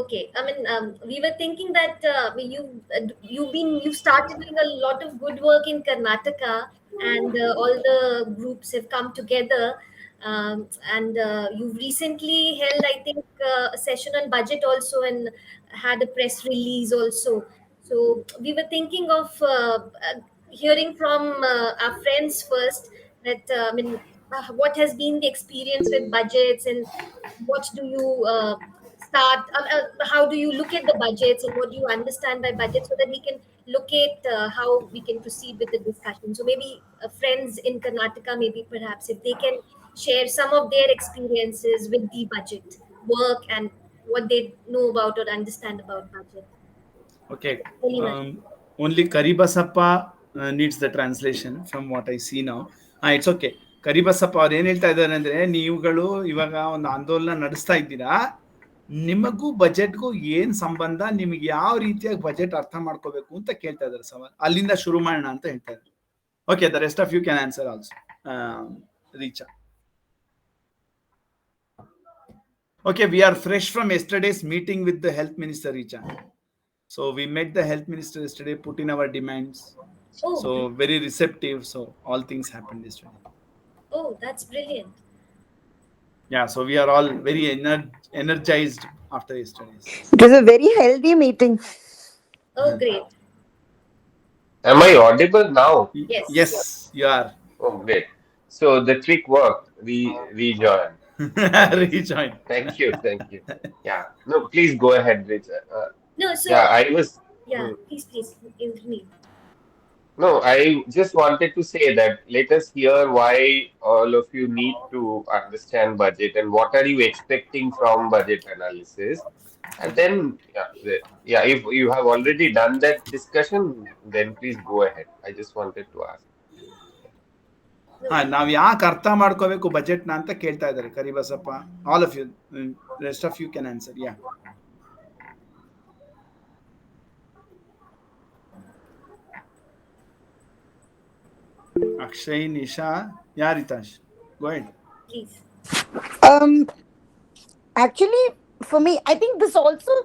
Okay, I mean, we were thinking that you started doing a lot of good work in Karnataka, and all the groups have come together. And you've recently held, I think, a session on budget also, and had a press release also. So we were thinking of hearing from our friends first that I mean, what has been the experience with budgets, and what do you start how do you look at the budgets, and what do you understand by budget, so that we can locate how we can proceed with the discussion. So maybe friends in Karnataka, maybe perhaps if they can share some of their experiences with the budget work, and what they know about or understand about budget. Okay. Anyone? Only Karibasappa needs the translation from what I see now. It's okay. Karibasappa ಅವ್ರು ಏನ್ ಹೇಳ್ತಾ ಇದ್ದಾರೆ ಅಂದ್ರೆ, ನೀವುಗಳು ಇವಾಗ ಒಂದು ಆಂದೋಲನ ನಡೆಸ್ತಾ ಇದ್ದೀರಾ, ನಿಮಗೂ ಬಜೆಟ್ಗೂ ಏನ್ ಸಂಬಂಧ, ನಿಮಗೆ ಯಾವ ರೀತಿಯಾಗಿ ಬಜೆಟ್ ಅರ್ಥ ಮಾಡ್ಕೋಬೇಕು ಅಂತ ಕೇಳ್ತಾ ಇದ್ದಾರೆ ಸವಾಲ್. ಅಲ್ಲಿಂದ ಶುರು ಮಾಡೋಣ ಅಂತ ಹೇಳ್ತಾ ಇದ್ದಾರೆ. Okay, the rest of you can answer also. Richa. Okay, we are fresh from yesterday's meeting with the health minister, Richa. So we met the health minister yesterday, put in our demands. Oh, So very receptive. So all things happened yesterday. oh, that's brilliant. Yeah, so we are all very energized after yesterday's. It was a very healthy meeting. Oh, great. Am I audible now? Yes. Yes, you are. Oh, great. So the trick worked. We rejoined. Rejoin. Thank you. Thank you. Yeah. No, please go ahead, Richa. No, so Yeah, I was. yeah, please, Indranil. No, I just wanted to say that let us hear why all of you need to understand budget and what are you expecting from budget analysis. And then, if you have already done that discussion, then please go ahead. I just wanted to ask. ನಾವ್ ಯಾಕೆ ಅರ್ಥ ಮಾಡ್ಕೋಬೇಕು budget ನ ಅಂತ ಕೇಳ್ತಾ ಇದ್ದಾರೆ Karibasappa. All of you, rest of you can answer. Yeah, Akshay, Nisha, yeah, Ritash, go ahead. Please. Actually, for me, I think this also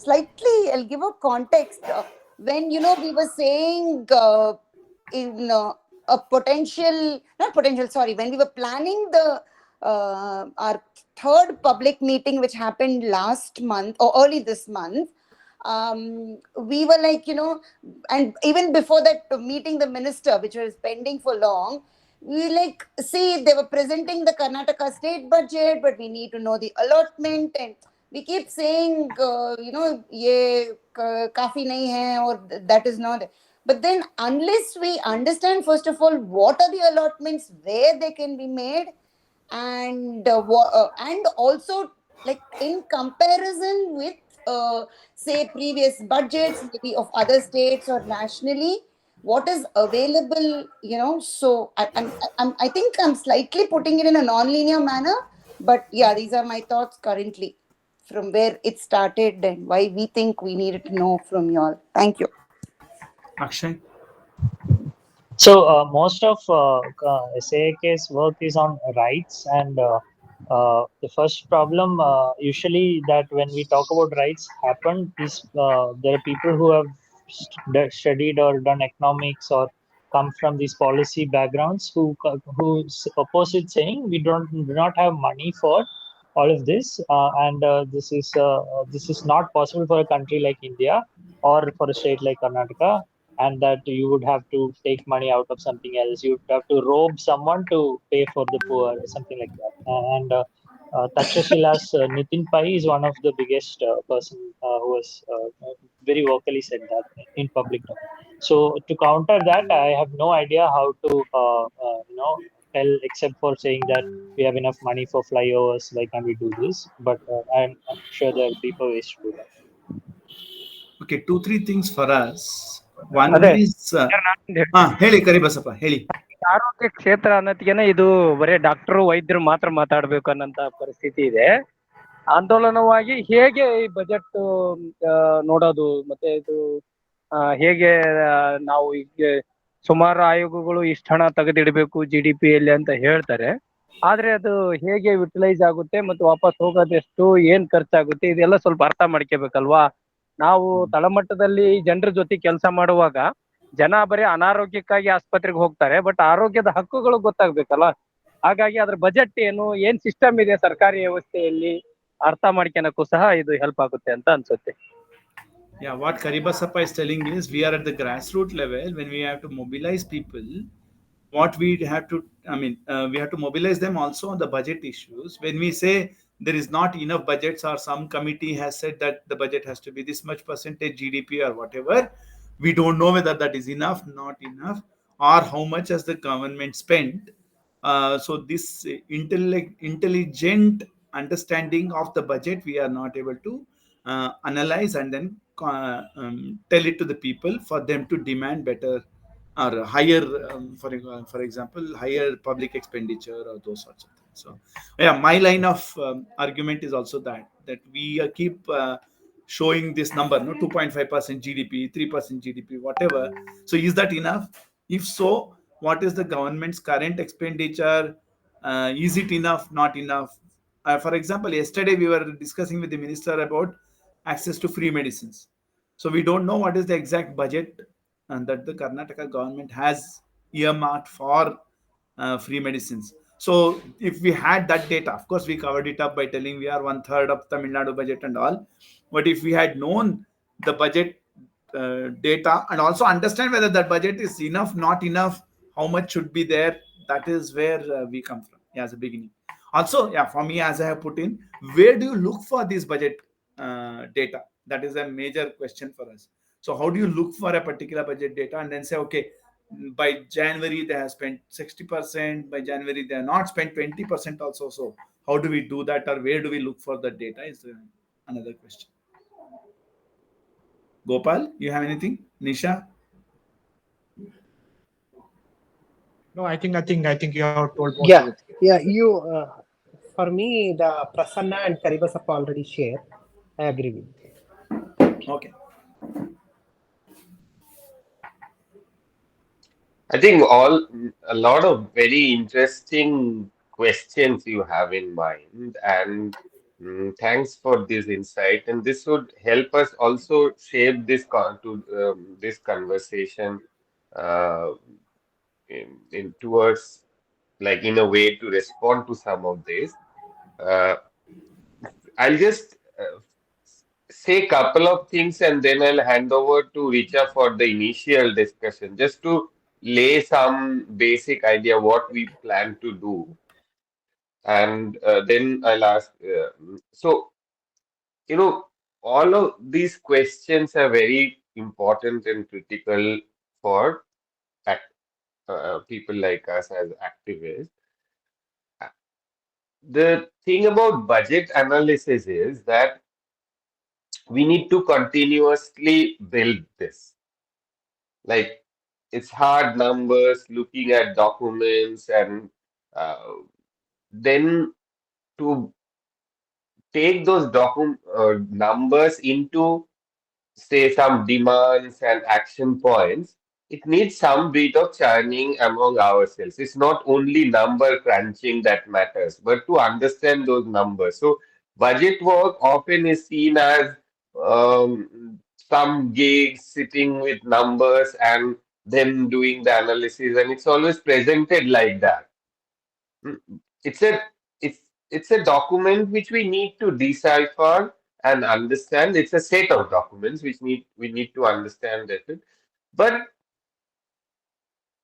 slightly, I'll give a context. When, we were saying in a potential, not potential, sorry, when we were planning our third public meeting, which happened last month or early this month, we were like, and even before that meeting the minister, which was pending for long, we like, see, they were presenting the Karnataka state budget, but we need to know the allotment, and we keep saying, ye kafi nahi hai, or that is not. But then unless we understand, first of all, what are the allotments, where they can be made, and also like in comparison with say previous budgets, maybe of other states or nationally, what is available, so I think I'm slightly putting it in a non-linear manner, but yeah, these are my thoughts currently from where it started and why we think we needed to know from you all. Thank you. Akshay. So most of SAAK's work is on rights, and the first problem usually that when we talk about rights happen is there are people who have studied or done economics or come from these policy backgrounds who oppose it, saying we do not have money for all of this, and this is not possible for a country like India or for a state like Karnataka, and that you would have to take money out of something else. You would have to rob someone to pay for the poor, something like that. And Takshashila's Nitin Pai is one of the biggest person who has very vocally said that in public. So to counter that, I have no idea how to tell, except for saying that we have enough money for flyovers, why can't we do this? But I'm sure there are deeper ways to do that. Okay, 2-3 things for us. One is ಹೇಳಿ ಕರಿಬಸಪ್ಪ, ಹೇಳಿ. ಆರೋಗ್ಯ ಕ್ಷೇತ್ರ ಅನ್ನೋದ್ಗೇನೆ ಇದು ಬರೀ doctor ವೈದ್ಯರು ಮಾತ್ರ ಮಾತಾಡ್ಬೇಕು ಅನ್ನೋಂತ ಪರಿಸ್ಥಿತಿ ಇದೆ. ಆಂದೋಲನವಾಗಿ ಹೇಗೆ ಈ ಬಜೆಟ್ ನೋಡೋದು, ಮತ್ತೆ ಇದು ಹೇಗೆ ನಾವು ಈಗ ಸುಮಾರು ಆಯೋಗಗಳು ಇಷ್ಟು ಹಣ ತೆಗೆದಿಡಬೇಕು GDP ಯಲ್ಲಿ ಅಂತ ಹೇಳ್ತಾರೆ. ಆದ್ರೆ ಅದು ಹೇಗೆ ಯುಟಿಲೈಸ್ ಆಗುತ್ತೆ ಮತ್ತು ವಾಪಸ್ ಹೋಗೋದೆಷ್ಟು, ಏನ್ ಖರ್ಚಾಗುತ್ತೆ, ಇದೆಲ್ಲ ಸ್ವಲ್ಪ ಅರ್ಥ ಮಾಡ್ಕೋಬೇಕಲ್ವಾ. ನಾವು ತಳಮಟ್ಟದಲ್ಲಿ ಜನರ ಜೊತೆ ಕೆಲಸ ಮಾಡುವಾಗ ಜನ ಬರೀ ಅನಾರೋಗ್ಯಕ್ಕಾಗಿ ಆಸ್ಪತ್ರೆಗೆ ಹೋಗ್ತಾರೆ, ಬಟ್ ಆರೋಗ್ಯದ ಹಕ್ಕುಗಳು ಗೊತ್ತಾಗ್ಬೇಕಲ್ಲ. ಹಾಗಾಗಿ ಅದ್ರ ಬಜೆಟ್ ಏನು, ಏನ್ ಸಿಸ್ಟಮ್ ಇದೆ ಸರ್ಕಾರಿ ವ್ಯವಸ್ಥೆಯಲ್ಲಿ ಅರ್ಥ ಮಾಡ್ಕೊಳಕ್ಕೂ ಸಹ ಇದು ಹೆಲ್ಪ್ ಆಗುತ್ತೆ ಅಂತ ಅನ್ಸುತ್ತೆ. Yeah, what Karibasappa is telling is we are at the grassroots level when we have to mobilize people. What we have to, I mean, we have to mobilize them also on the budget issues. When we say there is not enough budgets, or some committee has said that the budget has to be this much percentage GDP or whatever, we don't know whether that is enough, not enough, or how much has the government spent. So this intelligent understanding of the budget we are not able to analyze and then tell it to the people for them to demand better or higher, for example, higher public expenditure or those sorts of things. So yeah, my line of argument is also that we keep showing this number, no, 2.5% GDP, 3% GDP, whatever. So is that enough? If so, what is the government's current expenditure? Is it enough, not enough? For example, yesterday we were discussing with the minister about access to free medicines. So we don't know what is the exact budget and that the Karnataka government has earmarked for free medicines. So if we had that data, of course we covered it up by telling we are one third of Tamil Nadu budget and all. But if we had known the budget data and also understand whether that budget is enough, not enough, how much should be there, that is where we come from. Yeah, as a beginning. Also, yeah, for me, as I have put in, where do you look for this budget data? That is a major question for us. So how do you look for a particular budget data and then say, okay, by January they have spent 60%, by January they have not spent 20% also. So how do we do that, or where do we look for the data is another question. Gopal, you have anything? Nisha? No, I think you have told most of Yeah, it. yeah. For me, the Prasanna and Karibasappa already share. I agree with. Okay. I think a lot of very interesting questions you have in mind, and thanks for this insight. And this would help us also shape this conversation uh, in towards like in a way to respond to some of this. Uh, I'll just say a couple of things and then I'll hand over to Richa for the initial discussion, just to lay some basic idea what we plan to do. And then I'll ask. So, you know, all of these questions are very important and critical for people like us as activists. The thing about budget analysis is that we need to continuously build this. Like it's hard numbers, looking at documents, and uh, then to take those numbers into say some demands and action points, it needs some bit of churning among ourselves. It's not only number crunching that matters, but to understand those numbers. So budget work often is seen as some gigs sitting with numbers and then doing the analysis, and it's always presented like that. Mm, It's a it's it's a document which we need to decipher and understand. It's a set of documents which we need to understand it. But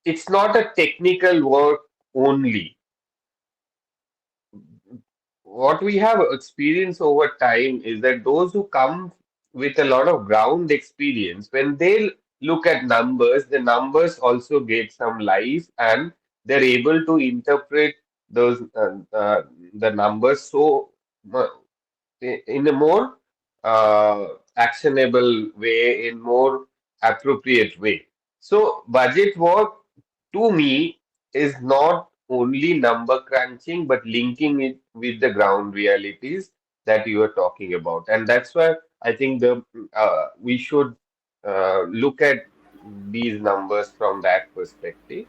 it's not a technical work only. What we have experienced over time is that those who come with a lot of ground experience, when they look at numbers, the numbers also get some life and they're able to interpret those the numbers so in a more actionable way, in more appropriate way. So budget work to me is not only number crunching, but linking it with the ground realities that you are talking about. And that's why I think the we should look at these numbers from that perspective.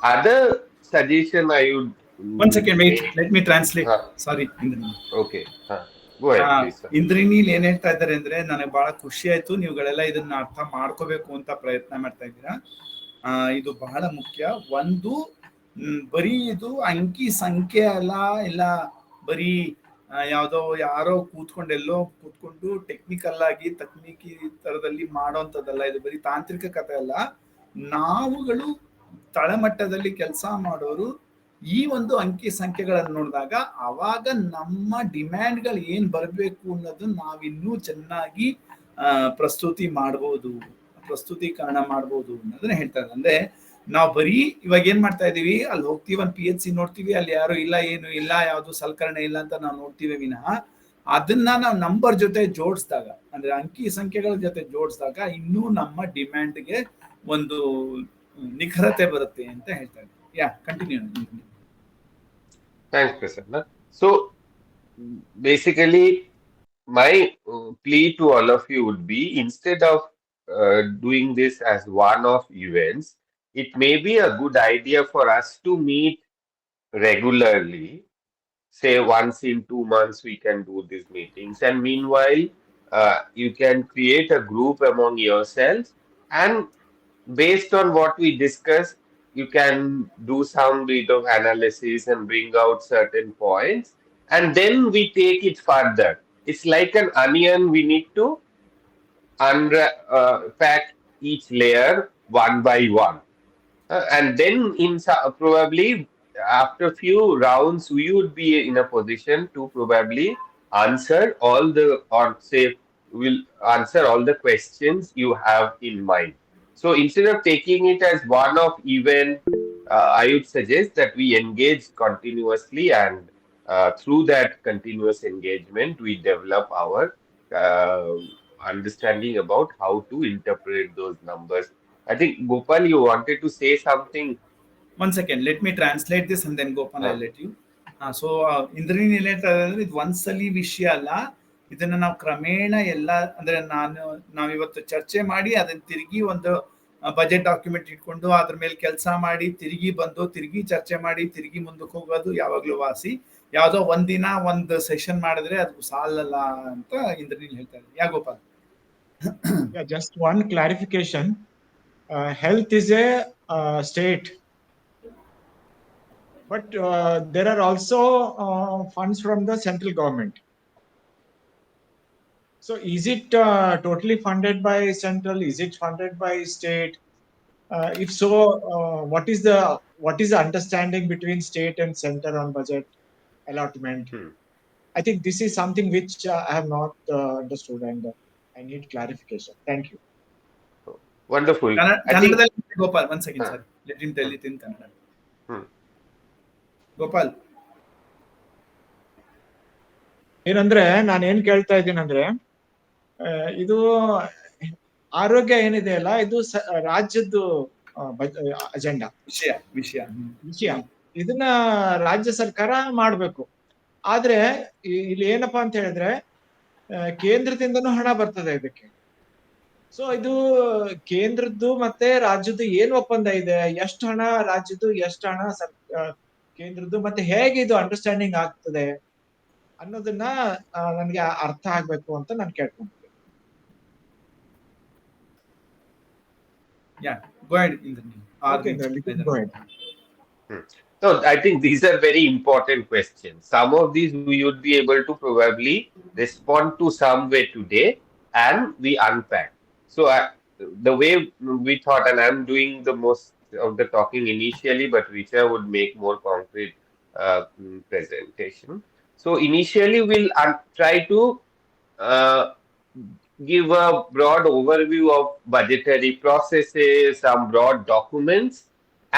Other suggestion I would One second, wait. may Let me translate. huh, Sorry, Indranil. okay. Go ahead, please, sir. ಇಂದ್ರಿನೀಲ್ ಏನ್ ಹೇಳ್ತಾ ಇದ್ದಾರೆ ಅಂದ್ರೆ, ನನಗೆ ಬಹಳ ಖುಷಿ ಆಯ್ತು ನೀವುಗಳೆಲ್ಲ ಇದನ್ನ ಅರ್ಥ ಮಾಡ್ಕೋಬೇಕು ಅಂತ ಪ್ರಯತ್ನ ಮಾಡ್ತಾ ಇದ್ದೀರಾ. ಇದು ಬಹಳ ಮುಖ್ಯ. ಒಂದು ಬರೀ ಇದು ಅಂಕಿ ಸಂಖ್ಯೆ ಅಲ್ಲ, ಇಲ್ಲ ಬರೀ ಯಾರೋ ಕೂತ್ಕೊಂಡು ಟೆಕ್ನಿಕಲ್ ಆಗಿ ತಕ್ನಿಕಿ ತರದಲ್ಲಿ ಮಾಡೋಂಥದ್ದಲ್ಲ. ಇದು ಬರೀ ತಾಂತ್ರಿಕ ಕಥೆ ಅಲ್ಲ. ನಾವುಗಳು ತಳಮಟ್ಟದಲ್ಲಿ ಕೆಲಸ ಮಾಡೋರು ಈ ಒಂದು ಅಂಕಿ ಸಂಖ್ಯೆಗಳನ್ನು ನೋಡಿದಾಗ ಅವಾಗ ನಮ್ಮ ಡಿಮ್ಯಾಂಡ್ಗಳು ಏನ್ ಬರಬೇಕು ಅನ್ನೋದನ್ನ ನಾವಿನ್ನೂ ಚೆನ್ನಾಗಿ ಪ್ರಸ್ತುತೀಕರಣ ಮಾಡ್ಬೋದು ಅನ್ನೋದನ್ನ ಹೇಳ್ತಾರೆ. ಅಂದ್ರೆ ನಾವು ಬರೀ ಇವಾಗ ಏನ್ ಮಾಡ್ತಾ ಇದೀವಿ, ಅಲ್ಲಿ ಹೋಗ್ತೀವಿ, ಒಂದು PHC ನೋಡ್ತೀವಿ, ಅಲ್ಲಿ ಯಾರು ಇಲ್ಲ, ಏನು ಇಲ್ಲ, ಯಾವ್ದು ಸಲಕರಣೆ ಇಲ್ಲ ಅಂತ ನಾವು ನೋಡ್ತೀವಿ ವಿನಃ ಅದನ್ನ ನಾವು ನಂಬರ್ ಜೊತೆ ಜೋಡಿಸಿದಾಗ, ಅಂದ್ರೆ ಅಂಕಿ ಸಂಖ್ಯೆಗಳ ಜೊತೆ ಜೋಡಿಸಿದಾಗ ಇನ್ನೂ ನಮ್ಮ ಡಿಮ್ಯಾಂಡ್ಗೆ ಒಂದು ನಿಖರತೆ ಬರುತ್ತೆ ಅಂತ ಹೇಳ್ತಾ ಇದ್ದೀವಿ. Continue. Thanks, Prasanna. So basically, my plea to all of you would be, instead of doing this as one-off events, it may be a good idea for us to meet regularly. Say once in 2 months we can do these meetings, and meanwhile you can create a group among yourselves, and based on what we discuss, you can do some bit of analysis and bring out certain points, and then we take it further. It's like an onion. We need to unpack each layer one by one. And then probably after a few rounds, we would be in a position to probably answer all the, or say, will answer all the questions you have in mind. So instead of taking it as one-off event, I would suggest that we engage continuously, and through that continuous engagement, we develop our uh, understanding about how to interpret those numbers. I think, Gopal, you wanted to say something. 1 second, let me translate this and then Gopal, I'll let you. So ಇಂದ್ರನೀಲ್ ಹೇಳ್ತಾ ಇದ್ದಾರೆ, ಇದು ಒಂದ್ಸಲಿ ವಿಷಯ ಅಲ್ಲ, ಇದನ್ನ ನಾವು ಕ್ರಮೇಣ ಎಲ್ಲ, ಅಂದ್ರೆ ನಾವಿವತ್ತು ಚರ್ಚೆ ಮಾಡಿ ಅದನ್ನ ತಿರುಗಿ ಒಂದು ಬಜೆಟ್ ಡಾಕ್ಯುಮೆಂಟ್ ಇಟ್ಕೊಂಡು ಅದ್ರ ಮೇಲೆ ಕೆಲಸ ಮಾಡಿ ತಿರುಗಿ ಬಂದು ತಿರುಗಿ ಚರ್ಚೆ ಮಾಡಿ ತಿರುಗಿ ಮುಂದಕ್ಕೆ ಹೋಗೋದು ಯಾವಾಗ್ಲೂ ವಾಸಿ. ಯಾವ್ದೋ ಒಂದಿನ ಒಂದು ಸೆಷನ್ ಮಾಡಿದ್ರೆ ಅದು ಸಾಲಲ್ಲ ಅಂತ ಇಂದ್ರನೀಲ್ ಹೇಳ್ತಾ ಇದ್ದಾರೆ. Gopal? Just one clarification. Health is a state, but there are also funds from the central government. So is it totally funded by central? Is it funded by state? If so, what is the understanding between state and center on budget allotment? I think this is something which I have not understood, and I need clarification. Thank you. Wonderful. Gopal, 1 second, sir. Let him tell it in Kannada. Gopal. ಏನಂದ್ರೆ ನಾನು ಏನ್ ಕೇಳ್ತಾ ಇದ್ದೀನಿ ಅಂದ್ರೆ, ಇದು ಆರೋಗ್ಯ ಏನಿದೆ ಅಲ್ಲ, ಇದು ರಾಜ್ಯದ್ದು ಅಜೆಂಡಾ, ವಿಷಯ. ಇದನ್ನ ರಾಜ್ಯ ಸರ್ಕಾರ ಮಾಡ್ಬೇಕು. ಆದ್ರೆ ಇಲ್ಲಿ ಏನಪ್ಪಾ ಅಂತ ಹೇಳಿದ್ರೆ, ಕೇಂದ್ರದಿಂದನೂ ಹಣ ಬರ್ತದೆ ಇದಕ್ಕೆ. ಸೊ ಇದು ಕೇಂದ್ರದ್ದು ಮತ್ತೆ ರಾಜ್ಯದ್ದು ಏನ್ ಒಪ್ಪಂದ ಇದೆ, ಎಷ್ಟು ಹಣ ರಾಜ್ಯದ್ದು, ಎಷ್ಟು ಹಣ ಕೇಂದ್ರದ್ದು, ಮತ್ತೆ ಹೇಗೆ ಇದು ಅಂಡರ್ಸ್ಟ್ಯಾಂಡಿಂಗ್ ಆಗ್ತದೆ ಅನ್ನೋದನ್ನ ನನ್ಗೆ ಅರ್ಥ ಆಗ್ಬೇಕು ಅಂತ ನಾನು ಕೇಳ್ಕೊಂತೀನಿ. Go ahead, Indranil. Go ahead. So I think these are very important questions. Some of these we would be able to probably respond to some way today, and we unpack. So the way we thought, and I'm doing the most of the talking initially, but Richa would make more concrete presentation. So initially we'll try to give a broad overview of budgetary processes, some broad documents,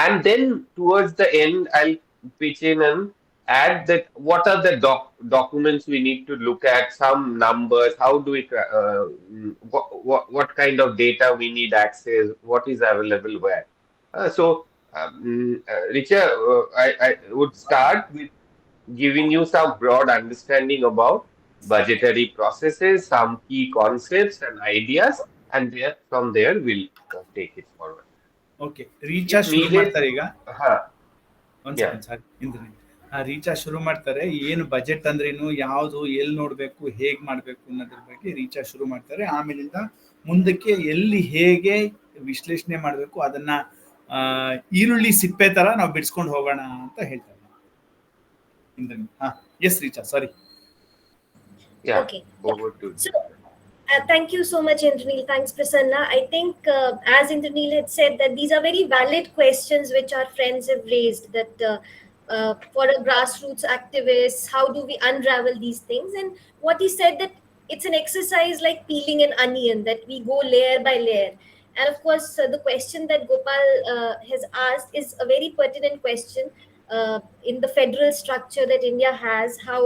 and then towards the end I'll pitch in and add that what are the documents we need to look at, some numbers, how do we what kind of data we need access, what is available where. Richa, I would start with giving you some broad understanding about budgetary processes, some key concepts and ideas, and from there we'll take it forward. Okay, Richa ಶುರು ಮಾಡ್ತಾರೆ ಈಗ. 1 second, sorry, Indranil. Richa ಶುರು ಮಾಡ್ತಾರೆ. ಏನು budget ಅಂದ್ರೇನು, ಯಾವುದು ಎಲ್ಲಿ ನೋಡ್ಬೇಕು, ಹೇಗ್ ಮಾಡ್ಬೇಕು ಅನ್ನೋದ್ರ ಬಗ್ಗೆ ರೀಚಾ ಶುರು ಮಾಡ್ತಾರೆ. ಆಮೇಲಿಂದ ಮುಂದಕ್ಕೆ ಎಲ್ಲಿ ಹೇಗೆ ವಿಶ್ಲೇಷಣೆ ಮಾಡ್ಬೇಕು ಅದನ್ನ ಈರುಳ್ಳಿ ಸಿಪ್ಪೆ ತರ ನಾವು ಬಿಡಿಸ್ಕೊಂಡು ಹೋಗೋಣ ಅಂತ ಹೇಳ್ತಾರೆ. S Richa, sorry. Yeah, Okay. over to So, Richa. thank you so much, Indranil. Thanks, Prasanna. I think, as Indranil had said, that these are very valid questions which our friends have raised. That for a grassroots activist, how do we unravel these things? And what he said, that it's an exercise like peeling an onion, that we go layer by layer. And of course, the question that Gopal has asked is a very pertinent question. In the federal structure that India has, how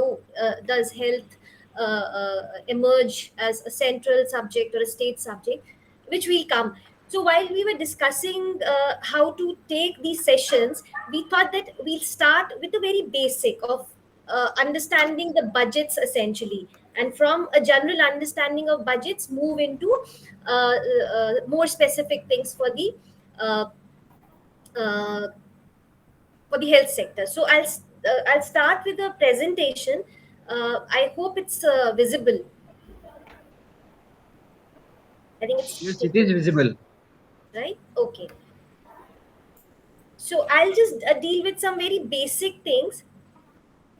does health emerge as a central subject or a state subject, which will come. So while we were discussing how to take these sessions, we thought that we'll start with the very basic of understanding the budgets essentially, and from a general understanding of budgets, move into more specific things uh, uh, for the health sector. So I'll start with a presentation. I hope it's visible. I think it's Yes, it shaking, is visible. right? Okay. So I'll just deal with some very basic things.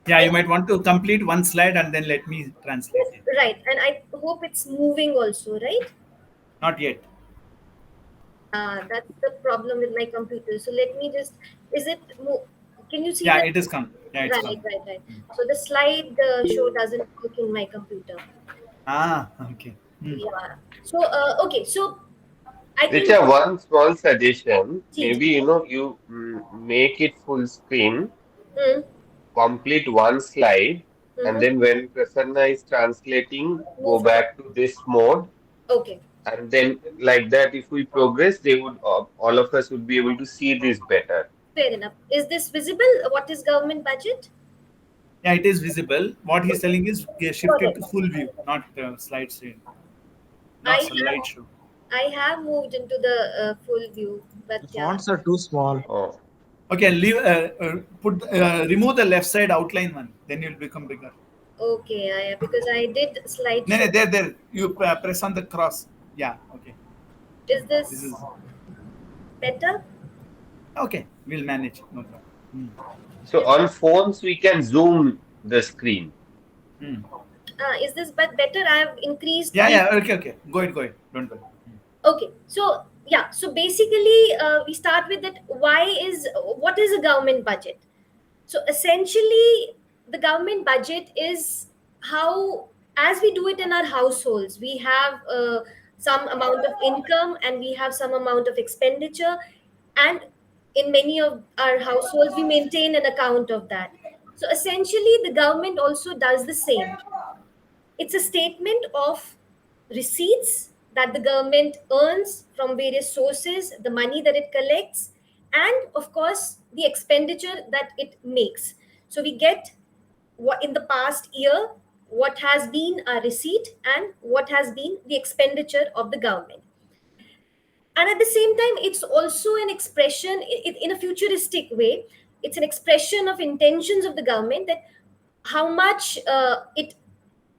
Yeah, I you might want to complete one slide and then let me translate it. Right, and I hope it's moving also, right? Not yet. That's the problem with my computer. So let me just. Is it? Can you see Yeah, that? it is come. Yeah, it's Right, come. right, right. So the slide show doesn't work in my computer. Okay. Yeah. So okay. So I think. Richa, one small suggestion. Ji, Maybe, you make it full screen, hmm, complete one slide, and hmm, then when Prasanna is translating, go move to. back to this mode. Okay. And then, like that, if we progress, they would all of us would be able to see this better. Fair enough. Is this visible? What is government budget? Yeah, it is visible. What he's telling is Got shifted it. to full view, not slide screen, I not have slideshow. I have moved into the full view, but The yeah. fonts are too small. Oh, Okay, leave. Remove the left side outline one. Then you'll become bigger. Okay, because I did No, no, slideshow. there. You press on the cross. Yeah. Okay. Is This is this better? okay. We'll manage. No problem. so on phones we can zoom the screen. Hmm. Is this but better? I have increased Yeah, the. yeah. Okay. Go ahead. Don't worry. Okay, so yeah, so basically, we start with that. What is a government budget? So essentially, the government budget is how, as we do it in our households, we have some amount of income and we have some amount of expenditure, and in many of our households, we maintain an account of that. So essentially, the government also does the same. It's a statement of receipts that the government earns from various sources, the money that it collects, and of course, the expenditure that it makes. So we get what in the past year, what has been a receipt and what has been the expenditure of the government. And at the same time, it's also an expression in a futuristic way. It's an expression of intentions of the government, that how much it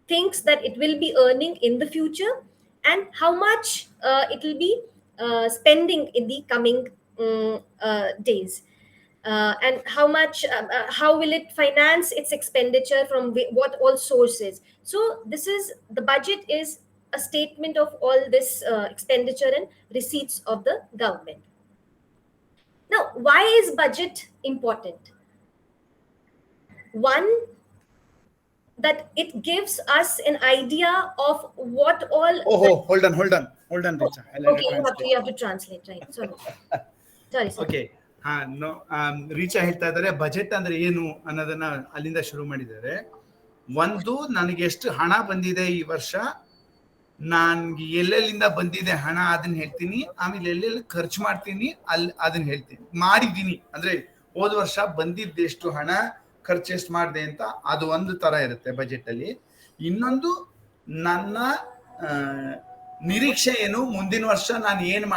thinks that it will be earning in the future, and how much it will be spending in the coming days, and how will it finance its expenditure from what all sources. So this is the budget is a statement of all this expenditure and receipts of the government. Now, why is budget important? One, that it gives us an idea of what all Oh, hold on, oh, Richa. I'll let okay, you translate. you have to translate, right? Sorry, sir. Okay no Richa ಹೇಳ್ತಾ ಇದ್ದಾರೆ budget ಅಂದ್ರೆ ಏನು ಅನ್ನೋದನ್ನ ಅಲ್ಲಿಂದ ಶುರು ಮಾಡಿದ್ದಾರೆ. ಒಂದು, ನನಗೆ ಎಷ್ಟು ಹಣ ಬಂದಿದೆ ಈ ವರ್ಷ, ನನ್ಗೆ ಎಲ್ಲೆಲ್ಲಿಂದ ಬಂದಿದೆ ಹಣ ಅದನ್ನ ಹೇಳ್ತೀನಿ. ಆಮೇಲೆ ಎಲ್ಲೆಲ್ಲಿ ಖರ್ಚು ಮಾಡ್ತೀನಿ ಅದನ್ನ ಹೇಳ್ತೀನಿ. ಮಾಡಿದ್ದೀನಿ ಅಂದ್ರೆ ಹೋದ ವರ್ಷ ಬಂದಿದ್ದೆಷ್ಟು ಹಣ, ಖರ್ಚು ಎಷ್ಟು ಮಾಡಿದೆ ಅಂತ, ಅದು ಒಂದು ತರ ಇರುತ್ತೆ ಬಜೆಟ್ ಅಲ್ಲಿ. ಇನ್ನೊಂದು, ನನ್ನ ನಿರೀಕ್ಷೆ ಏನು, ಮುಂದಿನ ವರ್ಷ ನಾನು ಏನ್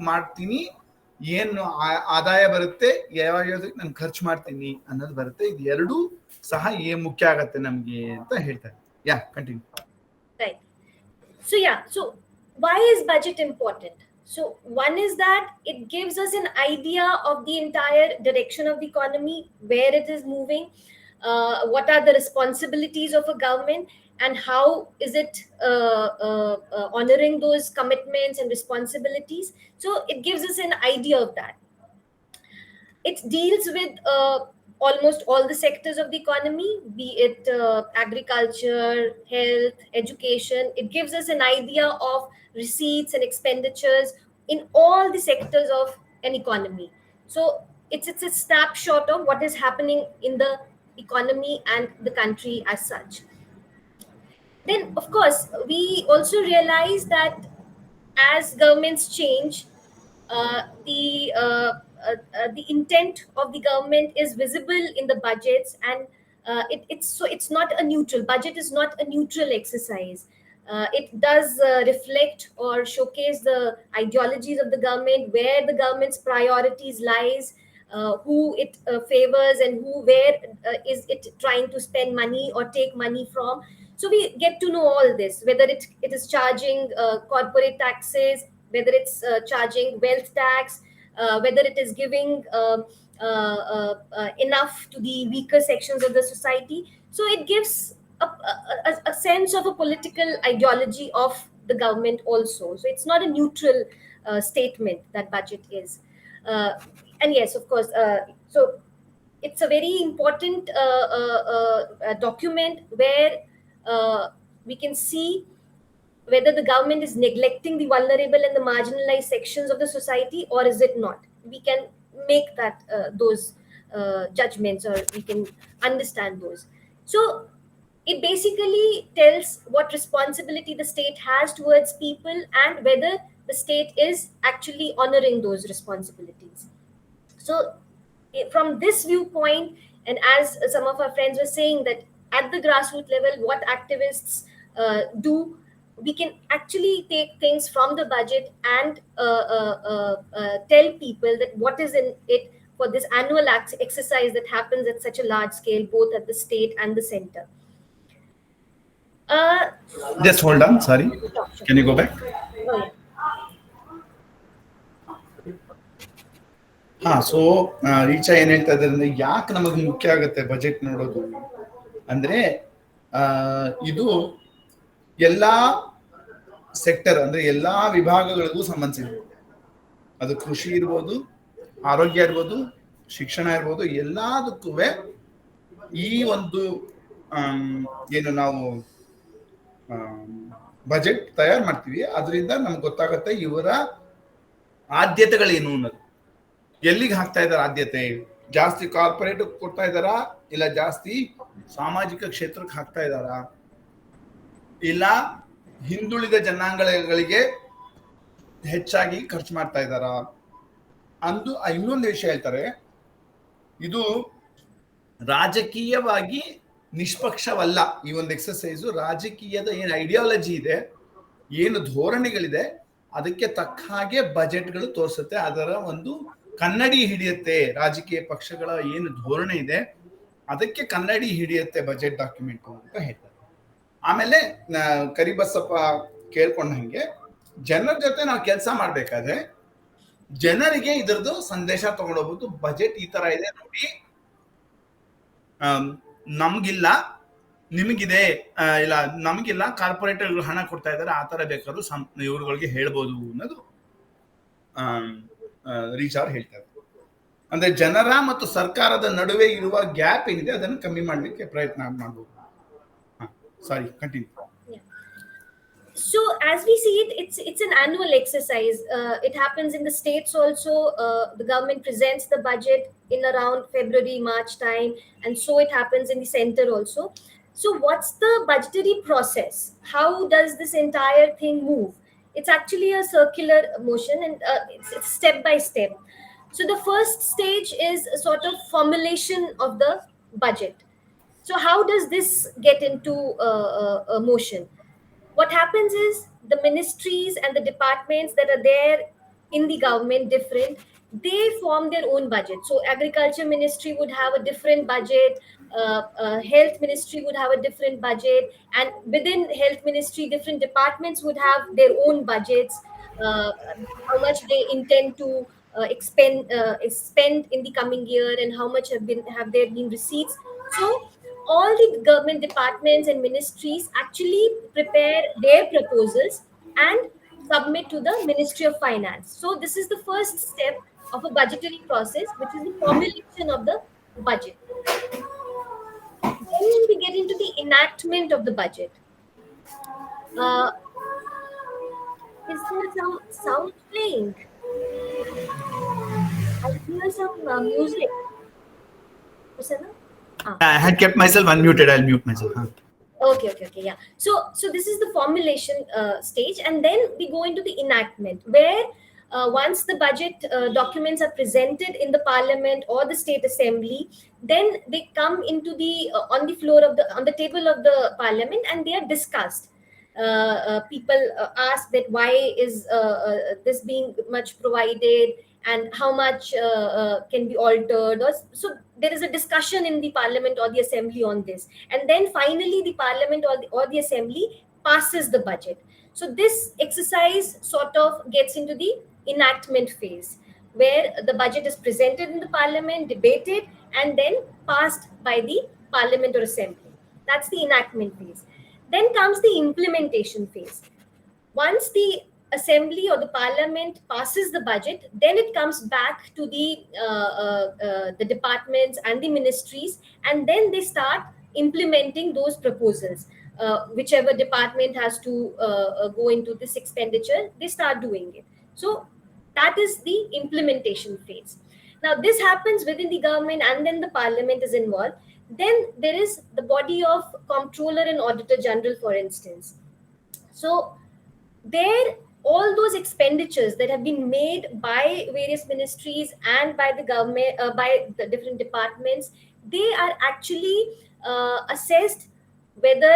ಮಾಡ್ತೀನಿ ಏನು ಆದಾಯ ಬರುತ್ತೆ, ಯಾವಾಗ ನಾನು ಖರ್ಚು ಮಾಡ್ತೀನಿ ಅನ್ನೋದು ಬರುತ್ತೆ. ಇದು ಎರಡೂ ಸಹ ಮುಖ್ಯ ಆಗತ್ತೆ ನಮ್ಗೆ ಅಂತ ಹೇಳ್ತಾರೆ. ಯಾ, continue. Right. So yeah, so why is budget important? So one is that it gives us an idea of the entire direction of the economy, where it is moving, what are the responsibilities of a government, and how is it honoring those commitments and responsibilities. So it gives us an idea of that. It deals with almost all the sectors of the economy, be it agriculture, health, education. It gives us an idea of receipts and expenditures in all the sectors of an economy. So it's a snapshot of what is happening in the economy and the country as such. Then, of course, we also realize that as governments change, the intent of the government is visible in the budgets, and it's not a neutral budget. Is not a neutral exercise. It does reflect or showcase the ideologies of the government, where the government's priorities lies, who it favors, and where is it trying to spend money or take money from. So we get to know all this, whether it is charging corporate taxes, whether it's charging wealth tax, whether it is giving enough to the weaker sections of the society. So it gives a sense of a political ideology of the government also. So it's not a neutral statement that budget is. And yes, of course, so it's a very important document where we can see whether the government is neglecting the vulnerable and the marginalized sections of the society, or is it not. We can make that those judgments, or we can understand those. So it basically tells what responsibility the state has towards people, and whether the state is actually honoring those responsibilities. So from this viewpoint, and as some of our friends were saying, that at the grassroots level, what activists do, we can actually take things from the budget and tell people that what is in it for this annual exercise that happens at such a large scale, both at the state and the center. uh, Just hold on, sorry. sure. Can you go back? Oh, yeah. So Richa ಏನ್ ಹೇಳ್ತಾ ಇದ್ದಾರೆ ಅಂದ್ರೆ, ಯಾಕೆ ನಮಗೆ ಮುಖ್ಯ ಆಗುತ್ತೆ budget ನೋಡೋದು ಅಂದ್ರೆ, ಇದು ಎಲ್ಲಾ ಸೆಕ್ಟರ್ ಅಂದ್ರೆ ಎಲ್ಲಾ ವಿಭಾಗಗಳಿಗೂ ಸಂಬಂಧಿಸಿದೆ. ಅದು ಕೃಷಿ ಇರ್ಬೋದು, ಆರೋಗ್ಯ ಇರ್ಬೋದು, ಶಿಕ್ಷಣ ಇರ್ಬೋದು, ಎಲ್ಲದಕ್ಕೂ ಈ ಒಂದು ಏನು ನಾವು ಬಜೆಟ್ ತಯಾರು ಮಾಡ್ತೀವಿ, ಅದರಿಂದ ನಮ್ಗೆ ಗೊತ್ತಾಗುತ್ತೆ ಇವರ ಆದ್ಯತೆಗಳೇನು ಅನ್ನೋದು. ಎಲ್ಲಿಗೆ ಹಾಕ್ತಾ ಇದಾರೆ ಆದ್ಯತೆ? ಜಾಸ್ತಿ ಕಾರ್ಪೊರೇಟ್ ಕೊಡ್ತಾ ಇದ್ದಾರಾ, ಇಲ್ಲ ಜಾಸ್ತಿ ಸಾಮಾಜಿಕ ಕ್ಷೇತ್ರಕ್ಕೆ ಹಾಕ್ತಾ ಇದ್ದಾರಾ, ಇಲ್ಲ ಹಿಂದುಳಿದ ಜನಾಂಗಗಳಿಗೆ ಹೆಚ್ಚಾಗಿ ಖರ್ಚು ಮಾಡ್ತಾ ಇದ್ದಾರಾ ಅಂದು. ಇನ್ನೊಂದು ವಿಷಯ ಹೇಳ್ತಾರೆ, ಇದು ರಾಜಕೀಯವಾಗಿ ನಿಷ್ಪಕ್ಷವಲ್ಲ. ಈ ಒಂದು ಎಕ್ಸರ್ಸೈಸು ರಾಜಕೀಯದ ಏನು ಐಡಿಯಾಲಜಿ ಇದೆ, ಏನು ಧೋರಣೆಗಳಿದೆ, ಅದಕ್ಕೆ ತಕ್ಕ ಹಾಗೆ ಬಜೆಟ್ಗಳು ತೋರಿಸುತ್ತೆ. ಅದರ ಒಂದು ಕನ್ನಡಿ ಹಿಡಿಯುತ್ತೆ. ರಾಜಕೀಯ ಪಕ್ಷಗಳ ಏನು ಧೋರಣೆ ಇದೆ ಅದಕ್ಕೆ ಕನ್ನಡಿ ಹಿಡಿಯುತ್ತೆ ಬಜೆಟ್ ಡಾಕ್ಯುಮೆಂಟ್ ಅಂತ ಹೇಳ್ತಾರೆ. ಆಮೇಲೆ ಕರಿಬಸಪ್ಪ ಕೇಳ್ಕೊಂಡಂಗೆ, ಜನರ ಜೊತೆ ನಾವು ಕೆಲಸ ಮಾಡ್ಬೇಕಾದ್ರೆ ಜನರಿಗೆ ಇದರದ್ದು ಸಂದೇಶ ತಗೊಂಡೋಗ್ಬೋದು. ಬಜೆಟ್ ಈ ತರ ಇದೆ ನೋಡಿ, ನಮ್ಗಿಲ್ಲ ನಿಮಗಿದೆ, ಇಲ್ಲ ನಮಗಿಲ್ಲ, ಕಾರ್ಪೊರೇಟರ್ಗಳು ಹಣ ಕೊಡ್ತಾ ಇದ್ದಾರೆ, ಆ ತರ ಬೇಕಾದ್ರೂ ಇವ್ರುಗಳಿಗೆ ಹೇಳ್ಬೋದು ಅನ್ನೋದು ರೀಚ್ ಅವ್ರು ಹೇಳ್ತಾರೆ. ಅಂದ್ರೆ ಜನರ ಮತ್ತು ಸರ್ಕಾರದ ನಡುವೆ ಇರುವ ಗ್ಯಾಪ್ ಏನಿದೆ ಅದನ್ನು ಕಮ್ಮಿ ಮಾಡ್ಲಿಕ್ಕೆ ಪ್ರಯತ್ನ ಮಾಡಬಹುದು. ಸಾರಿ, continue. So as we see it, it's an annual exercise. It happens in the states also. The government presents the budget in around February March time, and so it happens in the center also. So what's the budgetary process? How does this entire thing move? It's actually a circular motion, and it's step by step. So the first stage is a sort of formulation of the budget. So how does this get into motion? What happens is the ministries and the departments that are there in the government, different, they form their own budget. So agriculture ministry would have a different budget, health ministry would have a different budget, and within health ministry different departments would have their own budgets, how much they intend to spend in the coming year, and how much have there been receipts. So all the government departments and ministries actually prepare their proposals and submit to the Ministry of Finance. So this is the first step of a budgetary process, which is the formulation of the budget. Then we get into the enactment of the budget. Uh, is there some sound playing? I hear some music. Prasanna? Ah. I had kept myself unmuted. I'll mute myself. Okay, yeah. So this is the formulation stage, and then we go into the enactment, where once the budget documents are presented in the parliament or the state assembly, then they come into the on the floor of the on the table of the parliament, and they are discussed. People ask that why is this being much provided, and how much can be altered, or so there is a discussion in the parliament or the assembly on this, and then finally the parliament or the assembly passes the budget. So this exercise sort of gets into the enactment phase, where the budget is presented in the parliament, debated, and then passed by the parliament or assembly. That's the enactment phase. Then comes the implementation phase. Once the assembly or the parliament passes the budget, then it comes back to the departments and the ministries, and then they start implementing those proposals. Whichever department has to go into this expenditure, they start doing it. So that is the implementation phase. Now this happens within the government, and then the parliament is involved. Then there is the body of comptroller and auditor general, for instance. So there, all those expenditures that have been made by various ministries and by the government, by the different departments, they are actually assessed whether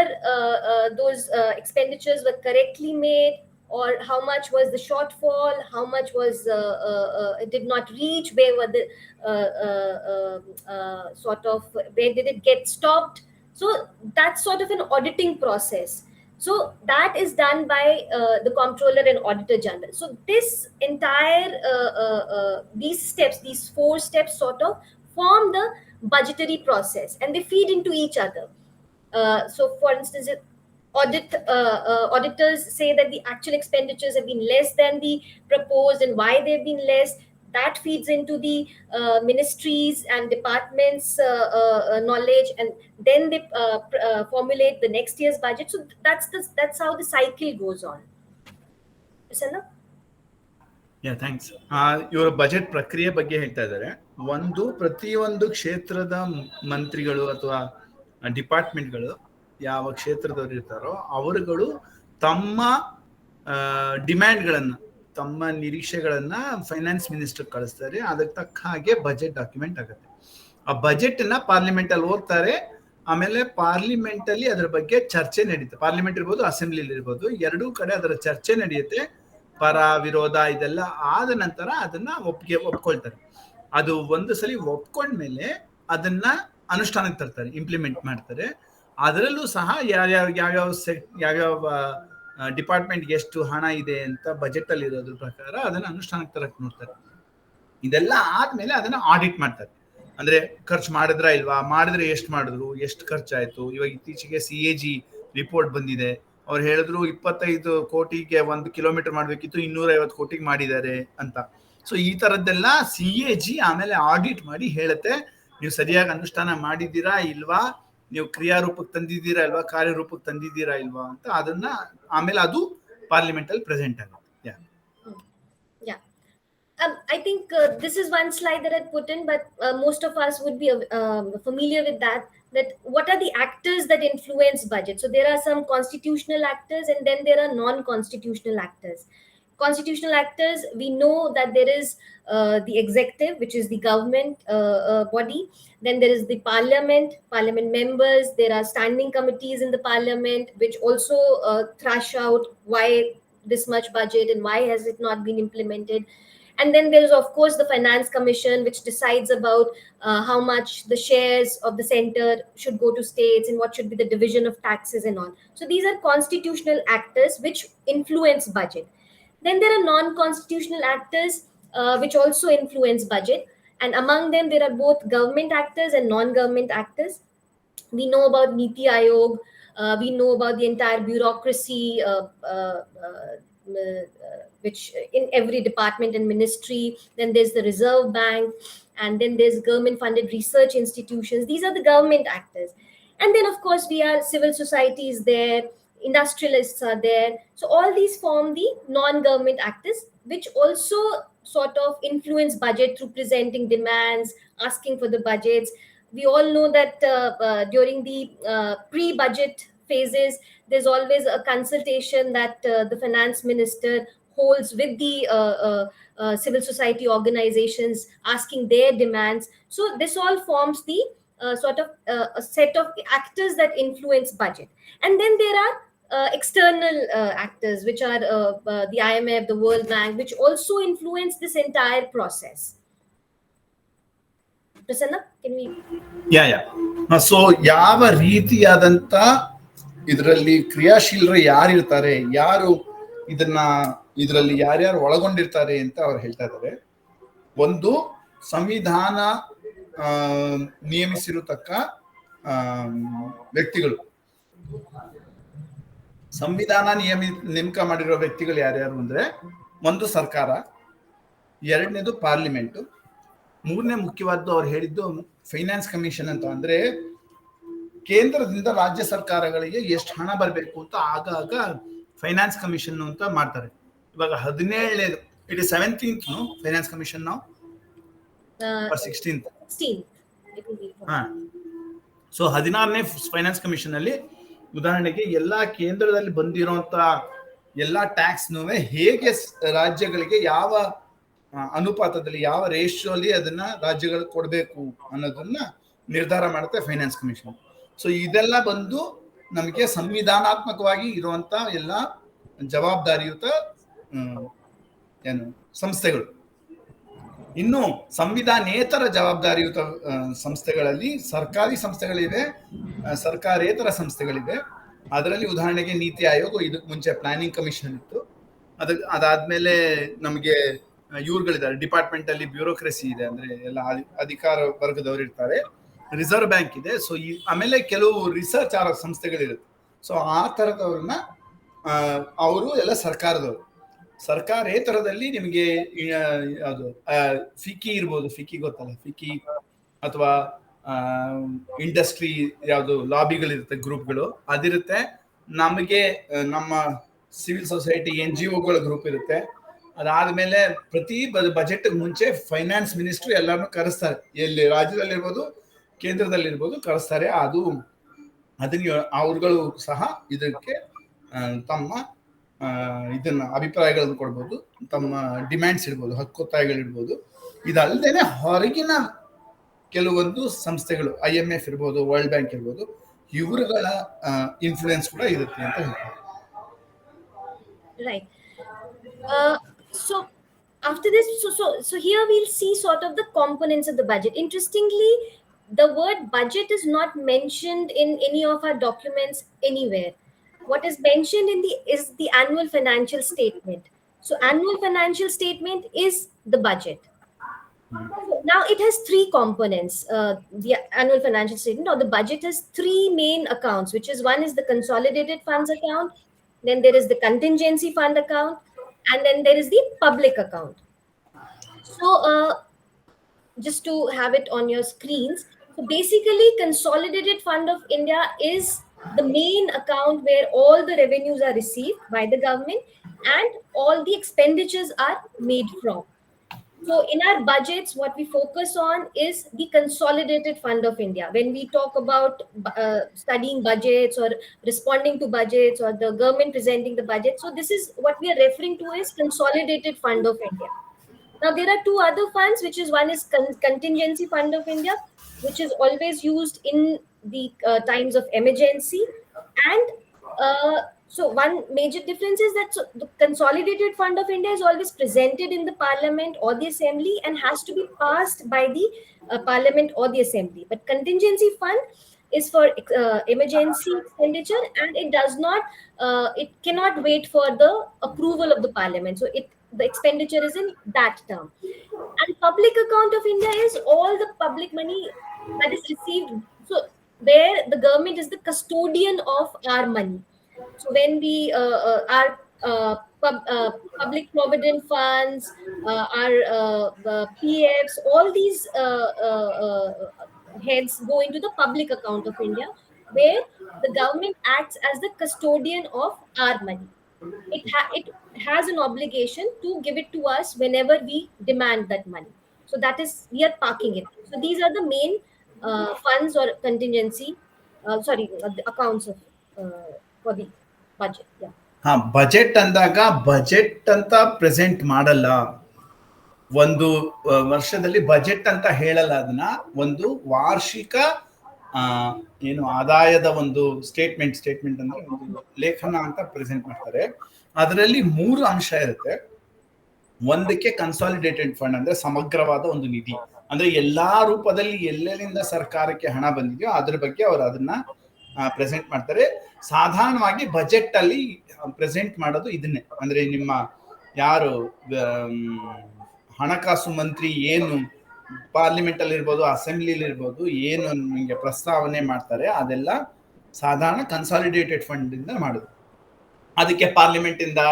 those expenditures were correctly made, or how much was the shortfall, how much was it did not reach, where were the sort of, where did it get stopped. So that's sort of an auditing process. So that is done by the comptroller and auditor general. So this entire these steps, these 4 steps, sort of form the budgetary process, and they feed into each other. So for instance, auditors say that the actual expenditures have been less than the proposed, and why they've been less. That feeds into the ministries and departments knowledge, and then they formulate the next year's budget. So that's how the cycle goes on. Prasanna? Thanks. ಇವರ budget ಪ್ರಕ್ರಿಯೆ ಬಗ್ಗೆ ಹೇಳ್ತಾ ಇದ್ದಾರೆ. ಪ್ರತಿಯೊಂದು ಕ್ಷೇತ್ರದ ಮಂತ್ರಿಗಳು ಅಥವಾ ಡಿಪಾರ್ಟ್ಮೆಂಟ್ಗಳು ಯಾವ ಕ್ಷೇತ್ರದವ್ರು ಇರ್ತಾರೋ ಅವರುಗಳು ತಮ್ಮ ಡಿಮ್ಯಾಂಡ್ಗಳನ್ನ, ತಮ್ಮ ನಿರೀಕ್ಷೆಗಳನ್ನ ಫೈನಾನ್ಸ್ ಮಿನಿಸ್ಟರ್ ಕಳಿಸ್ತಾರೆ. ಅದಕ್ಕೆ ತಕ್ಕ ಹಾಗೆ ಬಜೆಟ್ ಡಾಕ್ಯುಮೆಂಟ್ ಆಗುತ್ತೆ. ಆ ಬಜೆಟ್ ನ ಪಾರ್ಲಿಮೆಂಟ್ ಅಲ್ಲಿ ಓದ್ತಾರೆ. ಆಮೇಲೆ ಪಾರ್ಲಿಮೆಂಟ್ ಅಲ್ಲಿ ಅದರ ಬಗ್ಗೆ ಚರ್ಚೆ ನಡೀತೆ. ಪಾರ್ಲಿಮೆಂಟ್ ಇರ್ಬೋದು, ಅಸೆಂಬ್ಲಿ ಇರ್ಬೋದು, ಎರಡೂ ಕಡೆ ಅದರ ಚರ್ಚೆ ನಡೆಯುತ್ತೆ. ಪರ ವಿರೋಧ ಇದೆಲ್ಲ ಆದ ನಂತರ ಅದನ್ನ ಒಪ್ಕೊಳ್ತಾರೆ. ಅದು ಒಂದು ಸಲ ಒಪ್ಕೊಂಡ್ಮೇಲೆ ಅದನ್ನ ಅನುಷ್ಠಾನಕ್ಕೆ ತರ್ತಾರೆ, ಇಂಪ್ಲಿಮೆಂಟ್ ಮಾಡ್ತಾರೆ. ಅದರಲ್ಲೂ ಸಹ ಯಾವ್ಯಾವ ಡಿಪಾರ್ಟ್ಮೆಂಟ್ಗೆ ಎಷ್ಟು ಹಣ ಇದೆ ಅಂತ ಬಜೆಟ್ ಅಲ್ಲಿ ಇರೋದ್ರ ಪ್ರಕಾರ ಅದನ್ನ ಅನುಷ್ಠಾನಕ್ಕೆ ತರಕ್ ನೋಡ್ತಾರೆ. ಇದೆಲ್ಲ ಆದ್ಮೇಲೆ ಅದನ್ನ ಆಡಿಟ್ ಮಾಡ್ತಾರೆ. ಅಂದ್ರೆ ಖರ್ಚು ಮಾಡಿದ್ರ ಇಲ್ವಾ, ಮಾಡಿದ್ರೆ ಎಷ್ಟು ಮಾಡಿದ್ರು, ಎಷ್ಟು ಖರ್ಚಾಯ್ತು. ಇವಾಗ ಇತ್ತೀಚೆಗೆ CAG ರಿಪೋರ್ಟ್ ಬಂದಿದೆ. ಅವ್ರು ಹೇಳಿದ್ರು 25 ಕೋಟಿಗೆ 1 ಕಿಲೋಮೀಟರ್ ಮಾಡ್ಬೇಕಿತ್ತು, 250 ಕೋಟಿಗೆ ಮಾಡಿದ್ದಾರೆ ಅಂತ. ಸೊ ಈ ತರದ್ದೆಲ್ಲ CAG ಆಮೇಲೆ ಆಡಿಟ್ ಮಾಡಿ ಹೇಳುತ್ತೆ, ನೀವು ಸರಿಯಾಗಿ ಅನುಷ್ಠಾನ ಮಾಡಿದ್ದೀರಾ ಇಲ್ವಾ, ನೀವು ಕ್ರಿಯಾರೂಪಕ್ಕೆ ತಂದಿದ್ದೀರಾ ಇಲ್ವಾ, ಕಾರ್ಯರೂಪಕ್ಕೆ ತಂದಿದ್ದೀರಾ ಇಲ್ವಾ ಅಂತ. ಅದನ್ನ ಆಮೇಲೆ ಅದು ಪಾರ್ಲಿಮೆಂಟ್ ಅಲ್ಲಿ ಪ್ರೆಸೆಂಟ್ ಆಗುತ್ತೆ. I think this is one slide that I put in, but most of us would be familiar with that. That what are the actors that influence budget? So there are some constitutional actors, and then there are non-constitutional actors. Constitutional actors, we know that there is the executive, which is the government body. Then there is the parliament members. There are standing committees in the parliament, which also thrash out why this much budget and why has it not been implemented. And then there is, of course, the Finance Commission, which decides about how much the shares of the center should go to states and what should be the division of taxes and all. So these are constitutional actors which influence budget. Then there are non-constitutional actors which also influence budget, and among them there are both government actors and non-government actors. We know about Niti Aayog, we know about the entire bureaucracy, which in every department and ministry. Then there's the Reserve Bank, and then there's government-funded research institutions. These are the government actors. And then, of course, we are civil societies there, industrialists are there. So all these form the non-government actors, which also sort of influence budget through presenting demands, asking for the budgets. We all know that during the pre-budget phases, there's always a consultation that the finance minister holds with the civil society organizations, asking their demands. So this all forms the sort of a set of actors that influence budget. And then there are external actors, which are the IMF, the World Bank, which also influence this entire process. Prasanna, can we? So ಯಾವ ರೀತಿಯಾದಂತ ಇದರಲ್ಲಿ ಕ್ರಿಯಾಶೀಲರು ಯಾರಿರ್ತಾರೆ, ಯಾರು ಇದರಲ್ಲಿ ಯಾರ್ಯಾರು ಒಳಗೊಂಡಿರ್ತಾರೆ ಅಂತ ಅವ್ರು ಹೇಳ್ತಾ ಇದ್ದಾರೆ. ಒಂದು, ಸಂವಿಧಾನ ನಿಯಮಿಸಿರತಕ್ಕ ವ್ಯಕ್ತಿಗಳು, ಸಂವಿಧಾನ ನೇಮಕ ಮಾಡಿರೋ ವ್ಯಕ್ತಿಗಳು ಯಾರ್ಯಾರು ಅಂದ್ರೆ, ಒಂದು ಸರ್ಕಾರ, ಎರಡನೇದು ಪಾರ್ಲಿಮೆಂಟ್, ಮೂರನೇ ಮುಖ್ಯವಾದ್ದು ಅವ್ರು ಹೇಳಿದ್ದು ಫೈನಾನ್ಸ್ ಕಮಿಷನ್ ಅಂತ. ಅಂದ್ರೆ ಕೇಂದ್ರದಿಂದ ರಾಜ್ಯ ಸರ್ಕಾರಗಳಿಗೆ ಎಷ್ಟು ಹಣ ಬರಬೇಕು ಅಂತ ಆಗಾಗ ಫೈನಾನ್ಸ್ ಕಮಿಷನ್ ಅಂತ ಮಾಡ್ತಾರೆ. ಇವಾಗ 17ನೇದು, it is 17th finance commission ನಾವು 16th. ಸೊ 16ನೇ ಫೈನಾನ್ಸ್ ಕಮಿಷನ್ ಅಲ್ಲಿ ಉದಾಹರಣೆಗೆ ಎಲ್ಲಾ ಕೇಂದ್ರದಲ್ಲಿ ಬಂದಿರುವಂತ ಎಲ್ಲಾ ಟ್ಯಾಕ್ಸ್ ಹೇಗೆ ರಾಜ್ಯಗಳಿಗೆ ಯಾವ ಅನುಪಾತದಲ್ಲಿ, ಯಾವ ರೇಷಿಯೋಲಿ ಅದನ್ನ ರಾಜ್ಯಗಳಿಗೆ ಕೊಡಬೇಕು ಅನ್ನೋದನ್ನ ನಿರ್ಧಾರ ಮಾಡುತ್ತೆ ಫೈನಾನ್ಸ್ ಕಮಿಷನ್. ಸೊ ಇದೆಲ್ಲ ಬಂದು ನಮಗೆ ಸಂವಿಧಾನಾತ್ಮಕವಾಗಿ ಇರುವಂತ ಎಲ್ಲ ಜವಾಬ್ದಾರಿಯುತ ಸಂಸ್ಥೆಗಳು. ಇನ್ನು ಸಂವಿಧಾನೇತರ ಜವಾಬ್ದಾರಿಯುತ ಸಂಸ್ಥೆಗಳಲ್ಲಿ ಸರ್ಕಾರಿ ಸಂಸ್ಥೆಗಳಿವೆ, ಸರ್ಕಾರೇತರ ಸಂಸ್ಥೆಗಳಿವೆ. ಅದರಲ್ಲಿ ಉದಾಹರಣೆಗೆ ನೀತಿ ಆಯೋಗ, ಇದಕ್ಕೆ ಮುಂಚೆ ಪ್ಲಾನಿಂಗ್ ಕಮಿಷನ್ ಇತ್ತು. ಅದಾದ್ಮೇಲೆ ನಮಗೆ ಇವ್ರುಗಳಿದ್ದಾರೆ, ಡಿಪಾರ್ಟ್ಮೆಂಟ್ ಅಲ್ಲಿ ಬ್ಯೂರೋಕ್ರಸಿ ಇದೆ, ಅಂದ್ರೆ ಎಲ್ಲ ಅಧಿಕಾರ ವರ್ಗದವರು ಇರ್ತಾರೆ. ರಿಸರ್ವ್ ಬ್ಯಾಂಕ್ ಇದೆ. ಸೊ ಆಮೇಲೆ ಕೆಲವು ರಿಸರ್ಚ್ ಆರೋ ಸಂಸ್ಥೆಗಳಿರುತ್ತೆ. ಸೊ ಆ ತರದವ್ರನ್ನ ಅವರು ಎಲ್ಲ ಸರ್ಕಾರದವರು. ಸರ್ಕಾರೇತರದಲ್ಲಿ ನಿಮಗೆ ಯಾವುದು ಫಿಕಿ ಇರ್ಬೋದು, ಫಿಕಿ ಗೊತ್ತಲ್ಲ, ಫಿಕಿ ಅಥವಾ ಇಂಡಸ್ಟ್ರಿ ಯಾವುದು ಲಾಬಿಗಳಿರುತ್ತೆ, ಗ್ರೂಪ್ಗಳು ಅದಿರುತ್ತೆ. ನಮಗೆ ನಮ್ಮ ಸಿವಿಲ್ ಸೊಸೈಟಿ NGOಗಳ ಗ್ರೂಪ್ ಇರುತ್ತೆ. ಅದಾದ್ಮೇಲೆ ಪ್ರತಿ ಬಜೆಟ್ ಮುಂಚೆ ಫೈನಾನ್ಸ್ ಮಿನಿಸ್ಟ್ರು ಎಲ್ಲಾರನ್ನೂ ಕರೆಸ್ತಾರೆ, ಎಲ್ಲಿ ರಾಜ್ಯದಲ್ಲಿರ್ಬೋದು ಕೇಂದ್ರದಲ್ಲಿರ್ಬೋದು ಕರೆಸ್ತಾರೆ. ಅದನ್ನ ಅವ್ರುಗಳು ಸಹ ಇದಕ್ಕೆ ತಮ್ಮ ಇದನ್ನ ಅಭಿಪ್ರಾಯಗಳನ್ನು ಕೊಡ್ಬೋದು, ತಮ್ಮ ಡಿಮ್ಯಾಂಡ್ಸ್ ಇರ್ಬೋದು, ಹಕ್ಕೊತ್ತಾಯಗಳಿರ್ಬೋದು. ಇದಲ್ಲದೇನೆ ಹೊರಗಿನ ಕೆಲವೊಂದು ಸಂಸ್ಥೆಗಳು, IMF ಇರ್ಬೋದು, ವರ್ಲ್ಡ್ ಬ್ಯಾಂಕ್ ಇರ್ಬೋದು, ಇವರುಗಳ ಇನ್ಫ್ಲೂಯೆನ್ಸ್ ಕೂಡ ಇರುತ್ತೆ ಅಂತ ಹೇಳ್ತಾರೆ. Right. So after this, so here we'll see sort of the components of the budget. Interestingly, the word budget is not mentioned in any of our documents anywhere. What is mentioned is the annual financial statement. So annual financial statement is the budget. Now it has three components. The annual financial statement or the budget has three main accounts, which is, one is the consolidated funds account, then there is the contingency fund account, and then there is the public account. So just to have it on your screens, so basically Consolidated Fund of India is the main account where all the revenues are received by the government and all the expenditures are made from. So in our budgets, what we focus on is the Consolidated Fund of India. When we talk about studying budgets or responding to budgets or the government presenting the budget, so this is what we are referring to as Consolidated Fund of India. Now there are two other funds, which is, one is Contingency Fund of India, which is always used in the times of emergency, and So one major difference is that the Consolidated Fund of India is always presented in the Parliament or the Assembly and has to be passed by the Parliament or the Assembly. But contingency fund is for emergency expenditure, and it does not, it cannot wait for the approval of the Parliament. So the expenditure is in that term. And public account of India is all the public money that is received. So where the government is the custodian of our money. So when we our public provident funds, our PFs, all these heads go into the public account of India, where the government acts as the custodian of our money. It has an obligation to give it to us whenever we demand that money. So that is, we are parking it. So these are the main funds or contingency, the accounts of for the budget. Yeah. Budget ಅಂದಾಗ budget ಅಂತ present ಮಾಡಲ್ಲ. ಒಂದು ವರ್ಷದಲ್ಲಿ budget ಅಂತ ಹೇಳಲ್ಲ, ಅದನ್ನ ಒಂದು ವಾರ್ಷಿಕ ಏನು ಆದಾಯದ ಒಂದು ಸ್ಟೇಟ್ಮೆಂಟ್ ಅಂದ್ರೆ ಒಂದು ಲೇಖನ ಅಂತ ಪ್ರೆಸೆಂಟ್ ಮಾಡ್ತಾರೆ. ಅದರಲ್ಲಿ 3 ಅಂಶ ಇರುತ್ತೆ. ಒಂದಕ್ಕೆ ಕನ್ಸಾಲಿಡೇಟೆಡ್ ಫಂಡ್ ಅಂದ್ರೆ ಸಮಗ್ರವಾದ ಒಂದು ನಿಧಿ, ಅಂದ್ರೆ ಎಲ್ಲಾ ರೂಪದಲ್ಲಿ ಎಲ್ಲೆಲ್ಲಿಂದ ಸರ್ಕಾರಕ್ಕೆ ಹಣ ಬಂದಿದೆಯೋ ಅದ್ರ ಬಗ್ಗೆ ಅವರು ಅದನ್ನ ಪ್ರೆಸೆಂಟ್ ಮಾಡ್ತಾರೆ. ಸಾಧಾರಣವಾಗಿ ಬಜೆಟ್ ಅಲ್ಲಿ ಪ್ರೆಸೆಂಟ್ ಮಾಡೋದು ಇದನ್ನೇ, ಅಂದ್ರೆ ನಿಮ್ಮ ಯಾರು ಹಣಕಾಸು ಮಂತ್ರಿ ಏನು ಪಾರ್ಲಿಮೆಂಟ್ ಅಲ್ಲಿ ಇರ್ಬೋದು, ಅಸೆಂಬ್ಲಿಲಿ ಇರ್ಬೋದು, ಏನು ನಿಮಗೆ ಪ್ರಸ್ತಾವನೆ ಮಾಡ್ತಾರೆ ಅದೆಲ್ಲ ಸಾಧಾರಣ ಕನ್ಸಾಲಿಡೇಟೆಡ್ ಫಂಡ್ ಇಂದ ಮಾಡೋದು. ಅದಕ್ಕೆ ಪಾರ್ಲಿಮೆಂಟ್ ಇಂದ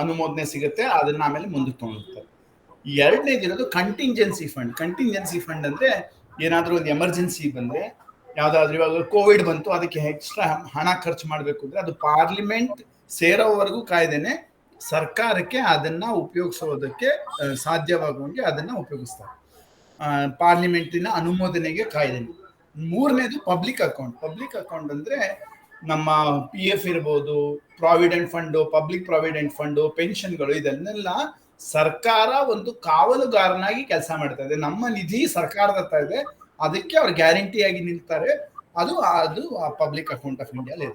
ಅನುಮೋದನೆ ಸಿಗುತ್ತೆ, ಅದನ್ನ ಆಮೇಲೆ ಮುಂದಕ್ಕೆ ತಗೊಂಡಿರ್ತಾರೆ. ಎರಡನೇದಿರೋದು ಕಂಟಿಂಜೆನ್ಸಿ ಫಂಡ್. ಕಂಟಿಂಜೆನ್ಸಿ ಫಂಡ್ ಅಂದ್ರೆ ಏನಾದ್ರೂ ಒಂದು ಎಮರ್ಜೆನ್ಸಿ ಬಂದ್ರೆ, ಯಾವ್ದಾದ್ರು ಇವಾಗ ಕೋವಿಡ್ ಬಂತು, ಅದಕ್ಕೆ ಎಕ್ಸ್ಟ್ರಾ ಹಣ ಖರ್ಚು ಮಾಡ್ಬೇಕು ಅಂದ್ರೆ ಅದು ಪಾರ್ಲಿಮೆಂಟ್ ಸೇರೋವರೆಗೂ ಕಾಯ್ದೇನೆ ಸರ್ಕಾರಕ್ಕೆ ಅದನ್ನ ಉಪಯೋಗಿಸೋದಕ್ಕೆ ಸಾಧ್ಯವಾಗುವಂಗೆ ಅದನ್ನ ಉಪಯೋಗಿಸ್ತಾರೆ. ಪಾರ್ಲಿಮೆಂಟಿನ ಅನುಮೋದನೆಗೆ ಕಾಯ್ದೇನೆ. ಮೂರನೇದು ಪಬ್ಲಿಕ್ ಅಕೌಂಟ್. ಪಬ್ಲಿಕ್ ಅಕೌಂಟ್ ಅಂದ್ರೆ ನಮ್ಮ PF ಇರ್ಬೋದು, provident fund, public provident fund, ಪೆನ್ಷನ್ಗಳು, ಇದನ್ನೆಲ್ಲ ಸರ್ಕಾರ ಒಂದು ಕಾವಲುಗಾರನಾಗಿ ಕೆಲಸ ಮಾಡ್ತಾ ಇದೆ. ನಮ್ಮ ನಿಧಿ ಸರ್ಕಾರದ ಹತ್ರ ಇದೆ, ಅದಕ್ಕೆ ಅವ್ರು ಗ್ಯಾರಂಟಿಯಾಗಿ ನಿಲ್ತಾರೆ. ಅದು ಪಬ್ಲಿಕ್ ಅಕೌಂಟ್ ಆಫ್ ಇಂಡಿಯಾ ಇದೆ.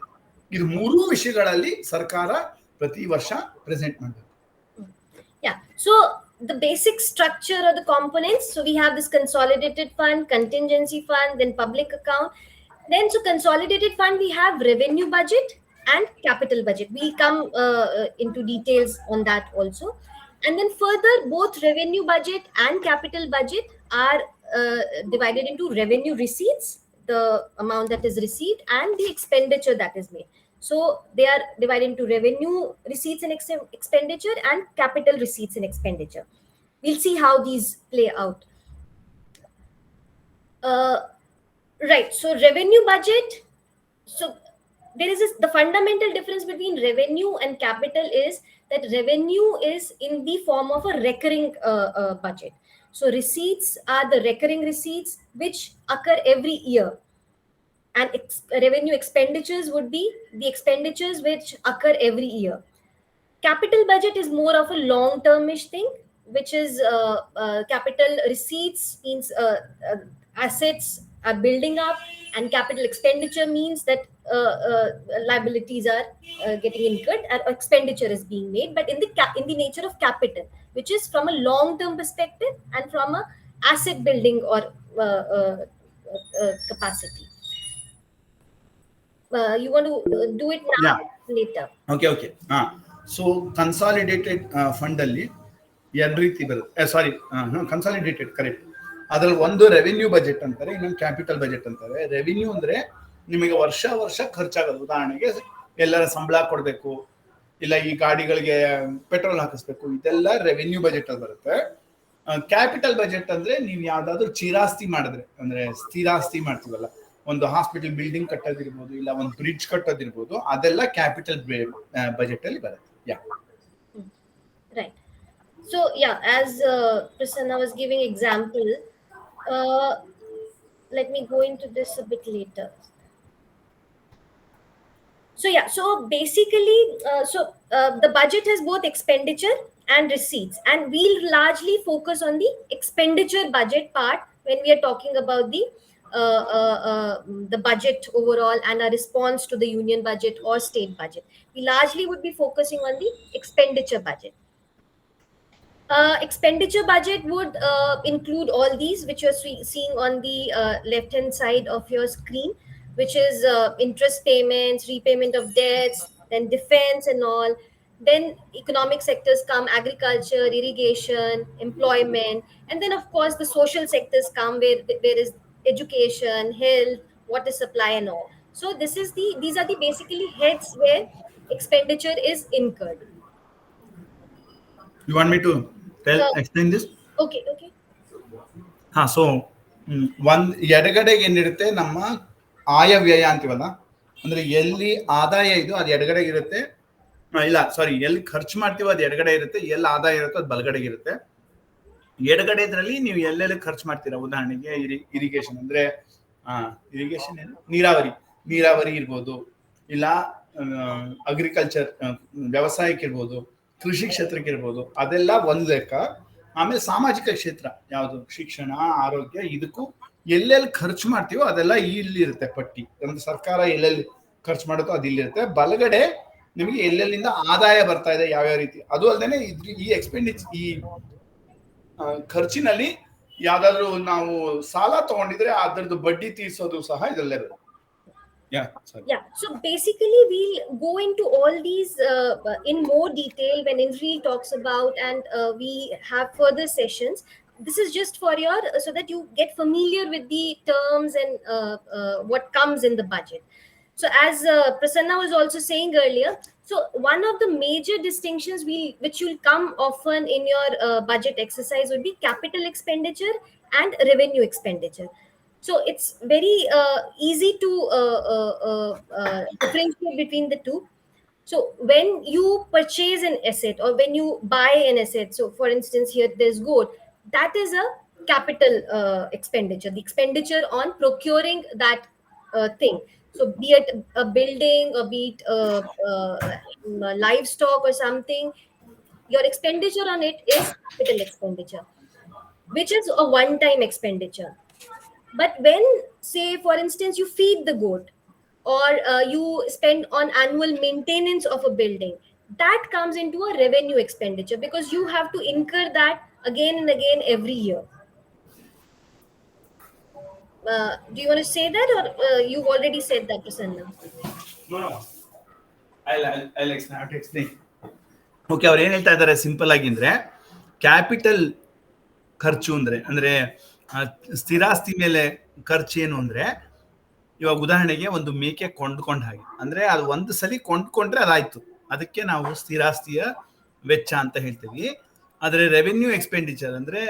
ಇದು 3 ವಿಷಯಗಳಲ್ಲಿ ಸರ್ಕಾರ ಪ್ರತಿ ವರ್ಷ ಪ್ರೆಸೆಂಟ್ ಮಾಡಬೇಕು. Yeah. So the basic structure or the components. So we have this consolidated fund, contingency fund, then public account. Then so consolidated fund, we have revenue budget and capital budget. We'll come into details on that also. And then further, both revenue budget and capital budget are divided into revenue receipts, the amount that is received, and the expenditure that is made. So they are divided into revenue receipts and expenditure and capital receipts and expenditure. We'll see how these play out. Right. So revenue budget. So there is the fundamental difference between revenue and capital is that revenue is in the form of a recurring budget. So receipts are the recurring receipts which occur every year. And revenue expenditures would be the expenditures which occur every year. Capital budget is more of a long-termish thing, which is capital receipts means assets are building up, and capital expenditure means that liabilities are getting incurred, or expenditure is being made, but in the nature of capital, which is from a long-term perspective and from a asset building or capacity. You want to do it now? Yeah. Later? Okay. So consolidated fund ಅಲ್ಲಿ 2 ರೀತಿ ಬರುತ್ತೆ. Consolidated correct. ಅದ್ರಲ್ಲಿ ಒಂದು revenue budget ಅಂತಾರೆ, ಇನ್ನೊಂದು capital budget ಅಂತಾರೆ. Revenue ಅಂದ್ರೆ ನಿಮಗೆ ವರ್ಷ ಖರ್ಚಾಗೋದು. ಉದಾಹರಣೆಗೆ ಎಲ್ಲರ ಸಂಬಳ ಕೊಡಬೇಕು, ಇಲ್ಲ ಈ ಗಾಡಿಗಳಿಗೆ ಪೆಟ್ರೋಲ್ ಹಾಕಿಸ್ಬೇಕು, ಇದೆಲ್ಲ ರೆವಿನ್ಯೂ ಬಜೆಟ್ ಅಲ್ಲಿ ಬರುತ್ತೆ. ಕ್ಯಾಪಿಟಲ್ ಬಜೆಟ್ ಅಂದ್ರೆ ನೀವು ಯಾವ್ದಾದ್ರು ಚಿರಾಸ್ತಿ ಮಾಡಿದ್ರೆ, ಅಂದ್ರೆ ಸ್ಥಿರಾಸ್ತಿ ಮಾಡ್ತೀವಲ್ಲ, ಒಂದು ಹಾಸ್ಪಿಟಲ್ ಬಿಲ್ಡಿಂಗ್ ಕಟ್ಟೋದಿರ್ಬೋದು, ಇಲ್ಲ ಒಂದು ಬ್ರಿಡ್ಜ್ ಕಟ್ಟೋದಿರ್ಬೋದು, ಅದೆಲ್ಲ ಕ್ಯಾಪಿಟಲ್ ಬಜೆಟ್ ಅಲ್ಲಿ ಬರುತ್ತೆ. Right. So as Prasanna was giving example, let me go into this a bit later. So basically, the budget has both expenditure and receipts, and we'll largely focus on the expenditure budget part when we are talking about the the budget overall and a response to the union budget or state budget. We largely would be focusing on the expenditure budget. Expenditure budget would include all these, which you're seeing on the left hand side of your screen, which is interest payments, repayment of debts, then defense and all. Then economic sectors come: agriculture, irrigation, employment, and then of course the social sectors come, where is education, health, water supply, and all. So these are the basically heads where expenditure is incurred. You want me to explain this? Okay, okay. ಹಾ, so ಒಂದ್ ಎಡಗಡೆಗೆ ಏನಿರುತ್ತೆ, ನಮ್ಮ ಆಯ ವ್ಯಯ ಅಂತೀವಲ್ಲ, ಅಂದ್ರೆ ಎಲ್ಲಿ ಆದಾಯ ಇದು ಅದು ಎಡಗಡೆಗೆ ಇರುತ್ತೆ. ಇಲ್ಲ ಸಾರಿ, ಎಲ್ಲಿ ಖರ್ಚು ಮಾಡ್ತೀವೋ ಅದು ಎಡಗಡೆ ಇರುತ್ತೆ, ಎಲ್ಲಿ ಆದಾಯ ಇರುತ್ತೋ ಅದು ಬಲಗಡೆಗೆ ಇರುತ್ತೆ. ಎಡಗಡೆ ಇದ್ರಲ್ಲಿ ನೀವು ಎಲ್ಲೆಲ್ಲಿ ಖರ್ಚು ಮಾಡ್ತೀರಾ, ಉದಾಹರಣೆಗೆ ಇರಿಗೇಷನ್ ಅಂದ್ರೆ ಇರಿಗೇಷನ್ ಏನು, ನೀರಾವರಿ ಇರ್ಬೋದು, ಇಲ್ಲ ಅಗ್ರಿಕಲ್ಚರ್ ವ್ಯವಸಾಯಕ್ಕೆ ಇರ್ಬೋದು, ಕೃಷಿ ಕ್ಷೇತ್ರಕ್ಕೆ ಇರ್ಬೋದು, ಅದೆಲ್ಲ ಒಂದು ಲೆಕ್ಕ. ಆಮೇಲೆ ಸಾಮಾಜಿಕ ಕ್ಷೇತ್ರ ಯಾವುದು, ಶಿಕ್ಷಣ, ಆರೋಗ್ಯ, ಇದಕ್ಕೂ ಎಲ್ಲೆಲ್ಲಿ ಖರ್ಚು ಮಾಡ್ತೀವೋ ಅದೆಲ್ಲ ಇಲ್ಲಿ ಇರುತ್ತೆ ಪಟ್ಟಿ. ಅಂದ್ರೆ ಸರ್ಕಾರ ಎಲ್ಲೆಲ್ಲಿ ಖರ್ಚು ಮಾಡುತ್ತೋ ಅದು ಇಲ್ಲಿರುತ್ತೆ. ಬಲಗಡೆ ನಿಮಗೆ ಎಲ್ಲೆಲ್ಲಿಂದ ಆದಾಯ ಬರ್ತಾ ಇದೆ, ಯಾವ್ಯಾವ ರೀತಿ. ಅದು ಅಲ್ಲದೆ ಈ ಎಕ್ಸ್ಪೆಂಡಿಚರ್, ಈ ಖರ್ಚಿನಲ್ಲಿ ಯಾವ್ದಾದ್ರು ನಾವು ಸಾಲ ತಗೊಂಡಿದ್ರೆ ಅದರದ್ದು ಬಡ್ಡಿ ತೀರ್ಸೋದು ಸಹ ಇದರಲ್ಲೇ ಬರುತ್ತೆ. Yeah, so basically we'll go into all these in more detail when Indranil talks about, and we have further sessions. This is just for your so that you get familiar with the terms and what comes in the budget. So as Prasanna was also saying earlier, so one of the major distinctions which will come often in your budget exercise would be capital expenditure and revenue expenditure. So it's very easy to differentiate between the two. So when you purchase an asset or when you buy an asset, so for instance here there's gold, that is a capital expenditure, the expenditure on procuring that thing. So be it a building or be it livestock or something, your expenditure on it is capital expenditure, which is a one time expenditure. But when, say for instance, you feed the goat, or you spend on annual maintenance of a building, that comes into a revenue expenditure because you have to incur that again and again every year. Do you want to say that, or you've already said that, Prasanna? No. I'll explain. Okay, ಅವ್ರು ಏನ್ ಹೇಳ್ತಾ ಇದ್ದಾರೆ simple ಆಗಿಂದ್ರೆ, capital ಖರ್ಚು ಅಂದ್ರೆ ಸ್ಥಿರಾಸ್ತಿ ಮೇಲೆ ಖರ್ಚು ಏನು ಅಂದ್ರೆ, ಇವಾಗ ಉದಾಹರಣೆಗೆ ಒಂದು ಮೇಕೆ ಕೊಂಡ್ಕೊಂಡ ಹಾಗೆ, ಅಂದ್ರೆ ಅದು ಒಂದು ಸಲ ಕೊಂಡ್ಕೊಂಡ್ರೆ ಅದಾಯ್ತು, ಅದಕ್ಕೆ ನಾವು ಸ್ಥಿರಾಸ್ತಿಯ ವೆಚ್ಚ ಅಂತ ಹೇಳ್ತೀವಿ. ಆದ್ರೆ ರೆವೆನ್ಯೂ ಎಕ್ಸ್ಪೆಂಡಿಚರ್ ಅಂದ್ರೆ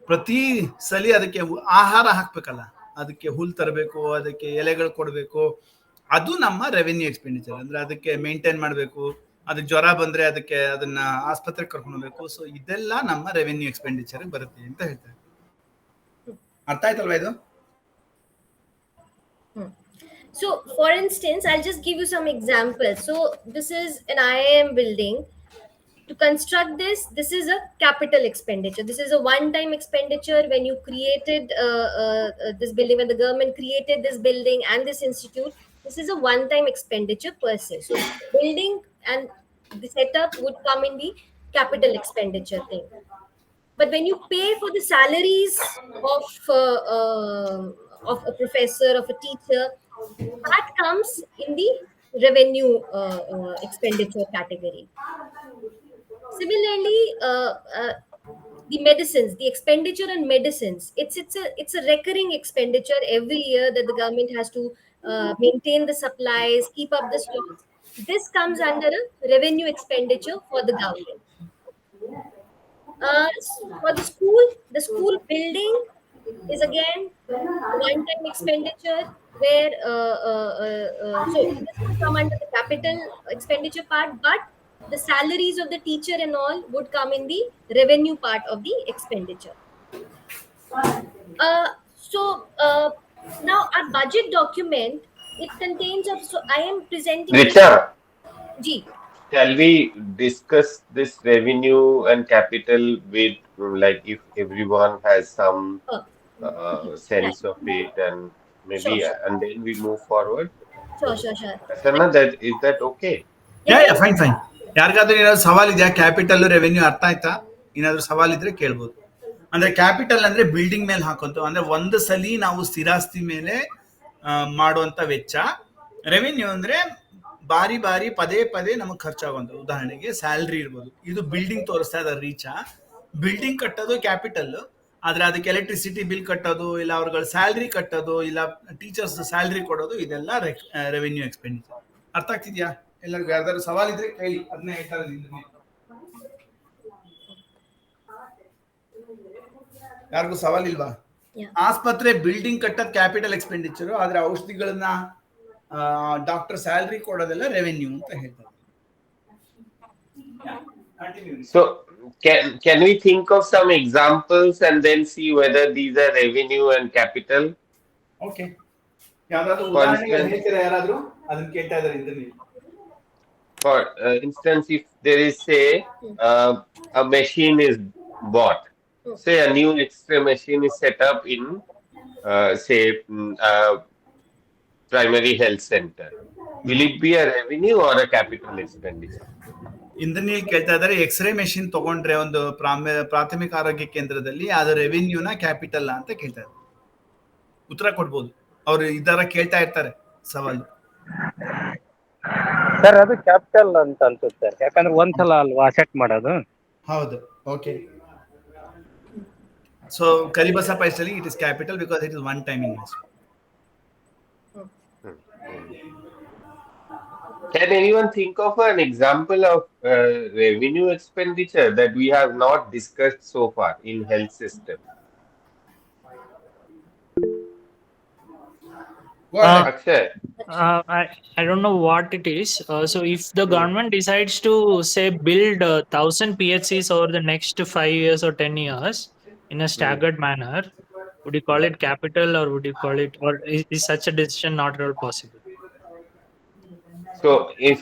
ಪ್ರತಿ ಸಲ ಅದಕ್ಕೆ ಆಹಾರ ಹಾಕ್ಬೇಕಲ್ಲ, ಅದಕ್ಕೆ ಹುಲ್ ತರಬೇಕು, ಅದಕ್ಕೆ ಎಲೆಗಳು ಕೊಡ್ಬೇಕು, ಅದು ನಮ್ಮ ರೆವೆನ್ಯೂ ಎಕ್ಸ್ಪೆಂಡಿಚರ್. ಅಂದ್ರೆ ಅದಕ್ಕೆ ಮೇಂಟೈನ್ ಮಾಡಬೇಕು, ಅದಕ್ಕೆ ಜ್ವರ ಬಂದ್ರೆ ಅದಕ್ಕೆ ಅದನ್ನ ಆಸ್ಪತ್ರೆಗೆ ಕರ್ಕೊಂಡು ಹೋಗ್ಬೇಕು. ಸೊ ಇದೆಲ್ಲ ನಮ್ಮ ರೆವೆನ್ಯೂ ಎಕ್ಸ್ಪೆಂಡಿಚರ್ ಬರುತ್ತೆ ಅಂತ ಹೇಳ್ತಾರೆ. ಅರ್ಥ ಆಯ್ತಲ್ವಾ ಇದು? So for instance, I'll just give you some examples. So this is an IIM building. To construct this is a capital expenditure. This is a one time expenditure. When you created this building, when the government created this building and this institute, this is a one time expenditure per se. So building and the setup would come in the capital expenditure thing. But when you pay for the salaries of a professor, of a teacher, that comes in the revenue expenditure category. Similarly, the medicines, the expenditure on medicines, it's a recurring expenditure every year that the government has to maintain the supplies, keep up the stocks. This comes under a revenue expenditure for the government. For the school building is again one-time expenditure, where so this would come under the capital expenditure part, but the salaries of the teacher and all would come in the revenue part of the expenditure. So now our budget document, it contains of, so I am presenting Richa, Ji. shall we discuss this revenue and capital with, like, if everyone has some sense of it, and Sure, maybe, sure. and then we move forward. Sure, sure, sure. Prasanna, is that okay? Yeah, yeah yeah. Fine fine. ಯಾರಿಗಾದ್ರೂ ಏನಾದ್ರು ಸವಾಲ್ ಇದೆಯಾ? Capital revenue ಅರ್ಥ ಆಯ್ತಾ? ಏನಾದ್ರು ಸವಾಲ್ ಇದ್ರೆ ಕೇಳ್ಬೋದು. ಅಂದ್ರೆ ಕ್ಯಾಪಿಟಲ್ ಅಂದ್ರೆ ಬಿಲ್ಡಿಂಗ್ ಮೇಲೆ ಹಾಕೋದು, ಅಂದ್ರೆ ಒಂದು ಸಲಿ ನಾವು ಸ್ಥಿರಾಸ್ತಿ ಮೇಲೆ ಮಾಡುವಂತ ವೆಚ್ಚ. ರೆವೆನ್ಯೂ ಅಂದ್ರೆ ಬಾರಿ ಬಾರಿ ಪದೇ ಪದೇ ನಮಗೆ ಖರ್ಚಾಗುವಂತ. ಉದಾಹರಣೆಗೆ ಸ್ಯಾಲ್ರಿ ಇರ್ಬೋದು, ಇದು ಬಿಲ್ಡಿಂಗ್ ತೋರಿಸ್ತಾ ಇದ್ದಾರೆ ರೀಚಾ. ಬಿಲ್ಡಿಂಗ್ ಕಟ್ಟೋದು ಕ್ಯಾಪಿಟಲ್, ಆದ್ರೆ ಅದಕ್ಕೆ ಎಲೆಕ್ಟ್ರಿಸಿಟಿ ಬಿಲ್ ಕಟ್ಟೋದು, ಇಲ್ಲ ಅವ್ರಗಳ ಸ್ಯಾಲ್ರಿ ಕಟ್ಟೋದು, ಇಲ್ಲ ಟೀಚರ್ಸ್ ಸ್ಯಾಲ್ರಿ ಕೊಡೋದು, ಇದೆಲ್ಲ ರೆವೆನ್ಯೂ ಎಕ್ಸ್ಪೆಂಡಿಚರ್. ಅರ್ಥ ಆಗ್ತಿದ್ಯಾ? ಎಲ್ಲರಿಗೂ ಯಾರ್ದಾದ್ರು ಸವಾಲ್ ಇದ್ರೆ ಕೇಳಿ, ಅದನ್ನೇ ಹೇಳ್ತಾ ಇದ್ದೀನಿ. ಯಾರಿಗೂ ಸವಾಲ್ ಇಲ್ವಾ? Yeah. ಆಸ್ಪತ್ರೆ ಬಿಲ್ಡಿಂಗ್ ಕಟ್ಟೋದು ಕ್ಯಾಪಿಟಲ್ ಎಕ್ಸ್ಪೆಂಡಿಚರ್, ಆದ್ರೆ ಔಷಧಿಗಳನ್ನ ಡಾಕ್ಟರ್ ಸ್ಯಾಲ್ರಿ ಕೊಡೋದೆಲ್ಲ ರೆವೆನ್ಯೂ ಅಂತ ಹೇಳ್ತಾರೆ. So can we think of some examples and then see whether these are revenue and capital? Okay, ಯಾವ್ದಾದ್ರು For ಉದಾಹರಣೆಗಳು instance, ಹೇಳ್ತೀರಾ? ಯಾರಾದ್ರೂ ಅದನ್ನ ಕೇಳ್ತಾ ಇದಾರೆ ಇಂದ್ರನೀಲ್. for instance, if there is, say, a machine is bought, say a new X-ray machine is set up in, say, primary health center, will it be a revenue or a capital expenditure? ಇಂದ್ರನೀಲ್ ಕೇಳ್ತಾ ಇದಾರೆ, x ray machine ತಗೊಂಡ್ರೆ ಒಂದು ಪ್ರಾಥಮಿಕ ಆರೋಗ್ಯ ಕೇಂದ್ರದಲ್ಲಿ, ಅದು ರೆವಿನ್ಯೂನ capital ಅಂತ ಕೇಳ್ತಾ ಇದ್ದಾರೆ. ಉತ್ತರ ಕೊಡ್ಬೋದು, ಅವ್ರು ಇದರ ಕೇಳ್ತಾ ಇರ್ತಾರೆ ಸವಾಲು. ಸರ್ ಅದು ಕ್ಯಾಪಿಟಲ್ ಅಂತ ಅನ್ಸುತ್ತೆ, ಯಾಕಂದ್ರೆ ಒಂದ್ಸಲ ಅಲ್ವಾ ಸೆಟ್ ಮಾಡೋದು. ಹೌದು, okay. So Karibasappa is telling it is capital because it is one time investment. Can anyone think of an example of revenue expenditure that we have not discussed so far in health system? Go ahead. Akshay. I don't know what it is. So if the government decides to say build 1,000 PHCs over the next 5 years or 10 years in a staggered manner, would you call it capital, or would you call it, or is such a decision not at all possible? So if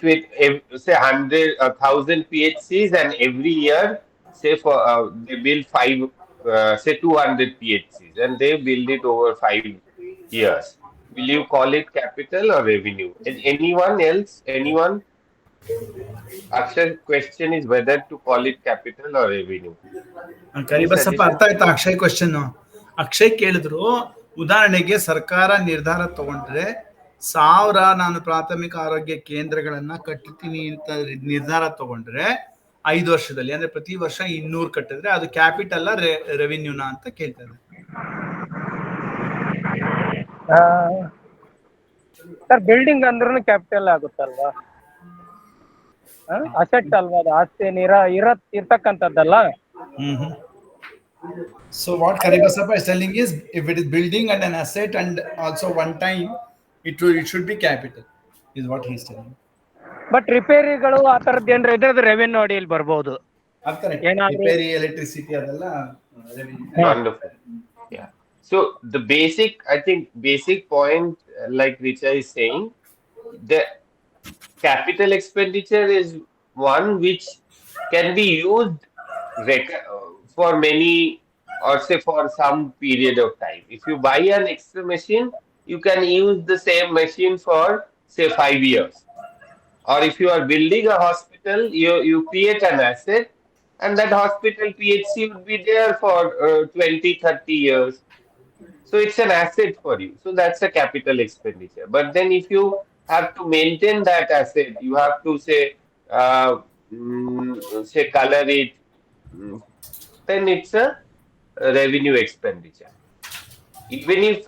say 1,000 PHCs, and every year, say for they build say 200 PHCs, and they build it over 5 years, will you call it capital or revenue? And anyone else? Anyone? Akshay's question is whether to call it capital or revenue. Karibasappa ಅರ್ಥ ಆಯ್ತಾ Akshay question? Akshay ಕೇಳಿದ್ರು, ಉದಾಹರಣೆಗೆ ಸರ್ಕಾರ ನಿರ್ಧಾರ ತಗೊಂಡ್ರೆ 1000 ನಾನು ಪ್ರಾಥಮಿಕ ಆರೋಗ್ಯ ಕೇಂದ್ರಗಳನ್ನ ಕಟ್ತೀನಿ ಅಂತ ನಿರ್ಧಾರ ತಗೊಂಡ್ರೆ 5 ವರ್ಷದಲ್ಲಿ, ಅಂದ್ರೆ ಪ್ರತಿ ವರ್ಷ 200 ಕಟ್ಟಿದ್ರೆ ಅದು ಕ್ಯಾಪಿಟಲ್ ರೆವಿನ್ಯೂನಾ ಅಂತ ಕೇಳ್ತಾರೆ. ಸರ್ ಬಿಲ್ಡಿಂಗ್ ಅಂದ್ರೂ ಕ್ಯಾಪಿಟಲ್ ಆಗುತ್ತಲ್ವಾ? ಅಸೆಟ್ ಅಲ್ವಾ, ಅದು ಆಸ್ತಿ ಇರ್ತಕ್ಕಂಥದ್ದಲ್ಲ. So what Karibasappa is telling is, if it is building and an asset and also one time, it should be capital, is what he is telling. But ರಿಪೇರಿಗಳು ಆ ತರದ್ದು ಏನಾರ ಇದ್ರೆ ಅದು ರೆವೆನ್ಯೂ ಅಡಿಯಲ್ಲಿ ಬರ್ಬೋದು. ರಿಪೇರಿ, ಎಲೆಕ್ಟ್ರಿಸಿಟಿ ಅದೆಲ್ಲ revenue. Wonderful. Yeah. So the basic point, like Richa is saying, the capital expenditure is one which can be used for many, or say for some period of time. If you buy an extra machine, you can use the same machine for, say, 5 years. Or if you are building a hospital, you create an asset, and that hospital PHC would be there for 20-30 years. So it's an asset for you. So that's a capital expenditure. But then if you have to maintain that asset, you have to say color it, then it's a revenue expenditure. Even if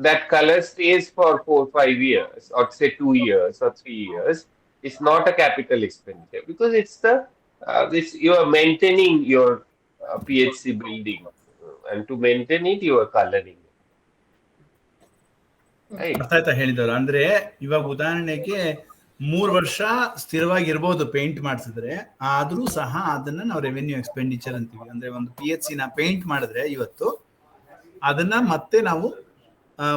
that color stays for 4-5 years, or say 2 years or 3 years, it's not a capital expenditure, because it's you are maintaining your PHC building, and to maintain it, you are coloring it. Right? ಅರ್ಥ ಆಯ್ತಾ ಹೇಳಿದವರು? ಅಂದ್ರೆ ಇವಾಗ ಉದಾಹರಣೆಗೆ 3 ವರ್ಷ ಸ್ಥಿರವಾಗಿರ್ಬೋದು paint ಮಾಡಿಸಿದ್ರೆ, ಆದ್ರೂ ಸಹ ಅದನ್ನ ನಾವು ರೆವೆನ್ಯೂ ಎಕ್ಸ್ಪೆಂಡಿಚರ್ ಅಂತೀವಿ. ಅಂದ್ರೆ ಒಂದು PHC ನ ಪೇಂಟ್ ಮಾಡಿದ್ರೆ ಇವತ್ತು, ಅದನ್ನ ಮತ್ತೆ ನಾವು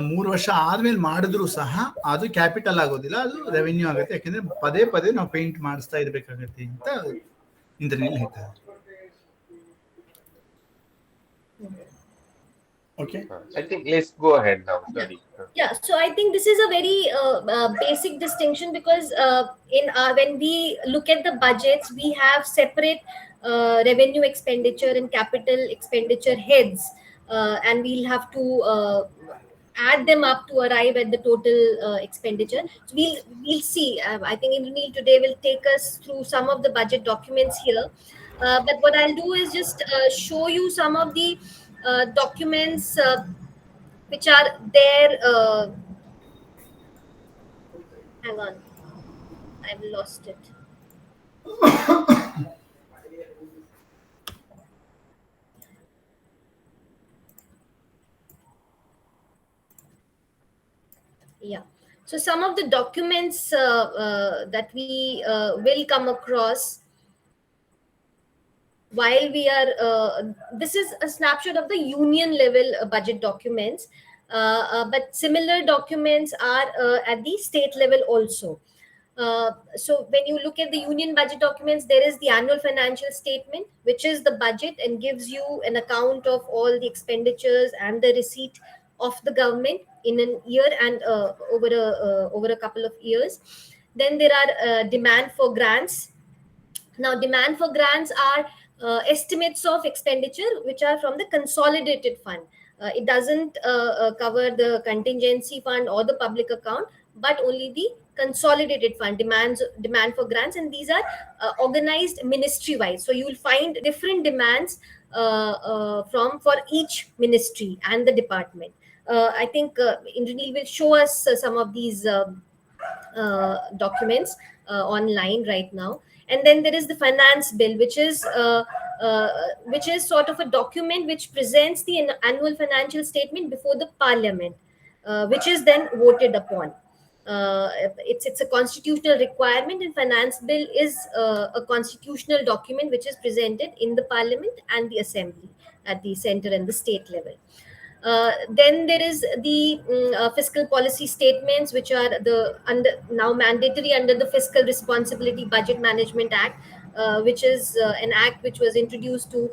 3 ವರ್ಷ ಆದ್ಮೇಲೆ ಮಾಡಿದ್ರು ಸಹ ಅದು ಕ್ಯಾಪಿಟಲ್ ಆಗೋದಿಲ್ಲ, ಅದು ರೆವೆನ್ಯೂ ಆಗುತ್ತೆ. ಯಾಕಂದ್ರೆ ಪದೇ ಪದೇ ನಾವು ಪೇಂಟ್ ಮಾಡಿಸ್ತಾ ಇರ್ಬೇಕಾಗತ್ತೆ ಅಂತ ಇಂದ್ರನೀಲ್ ಹೇಳ್ತಾರೆ. Okay. I think let's go ahead now. Yeah. Sorry. Yeah, so I think this is a very basic distinction, because in when we look at the budgets, we have separate revenue expenditure and capital expenditure heads, and we'll have to add them up to arrive at the total expenditure. So we'll see. I think Indranil today will take us through some of the budget documents here. But what I'll do is just show you some of the documents which are there. Hang on, I've lost it. Yeah. So some of the documents that we will come across while we are this is a snapshot of the union level budget documents, but similar documents are at the state level also. So when you look at the union budget documents, there is the annual financial statement, which is the budget and gives you an account of all the expenditures and the receipt of the government in a year and over a couple of years. Then there are demand for grants. Now, demand for grants are estimates of expenditure which are from the consolidated fund. It doesn't cover the contingency fund or the public account, but only the consolidated fund demand for grants, and these are organized ministry wise. So you will find different demands from for each ministry and the department. I think Indranil will show us some of these documents online right now. And then there is the finance bill, uh, which is sort of a document which presents the annual financial statement before the parliament, which is then voted upon. It's a constitutional requirement, and finance bill is a constitutional document which is presented in the parliament and the assembly at the center and the state level. Then there is the fiscal policy statements, which are the under now mandatory under the Fiscal Responsibility Budget Management Act, which is an act which was introduced to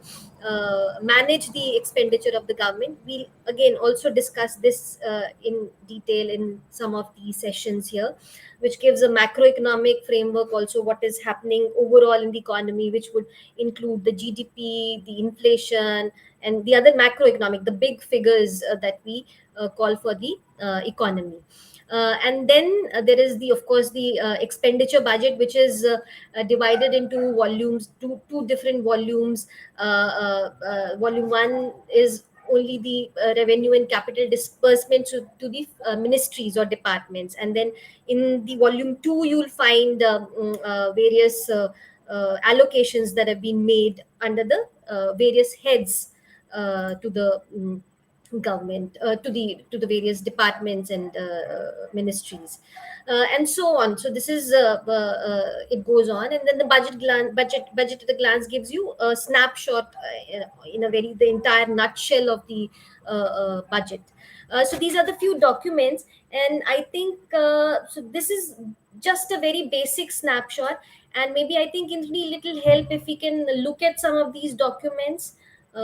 manage the expenditure of the government. We'll again also discuss this in detail in some of the sessions here, which gives a macroeconomic framework, also what is happening overall in the economy, which would include the GDP, the inflation, and the other macroeconomic, the big figures that we call for the economy. And then there is the, of course, the expenditure budget, which is divided into volumes, two different volumes. Volume one is only the revenue and capital disbursement to the ministries or departments, and then in the volume two you'll find various allocations that have been made under the various heads to the government, to the various departments and ministries, and so on. So this is it goes on, and then the budget at a glance gives you a snapshot in a very the entire nutshell of the budget. So these are the few documents, and I think so this is just a very basic snapshot, and maybe I think it will be little help if we can look at some of these documents,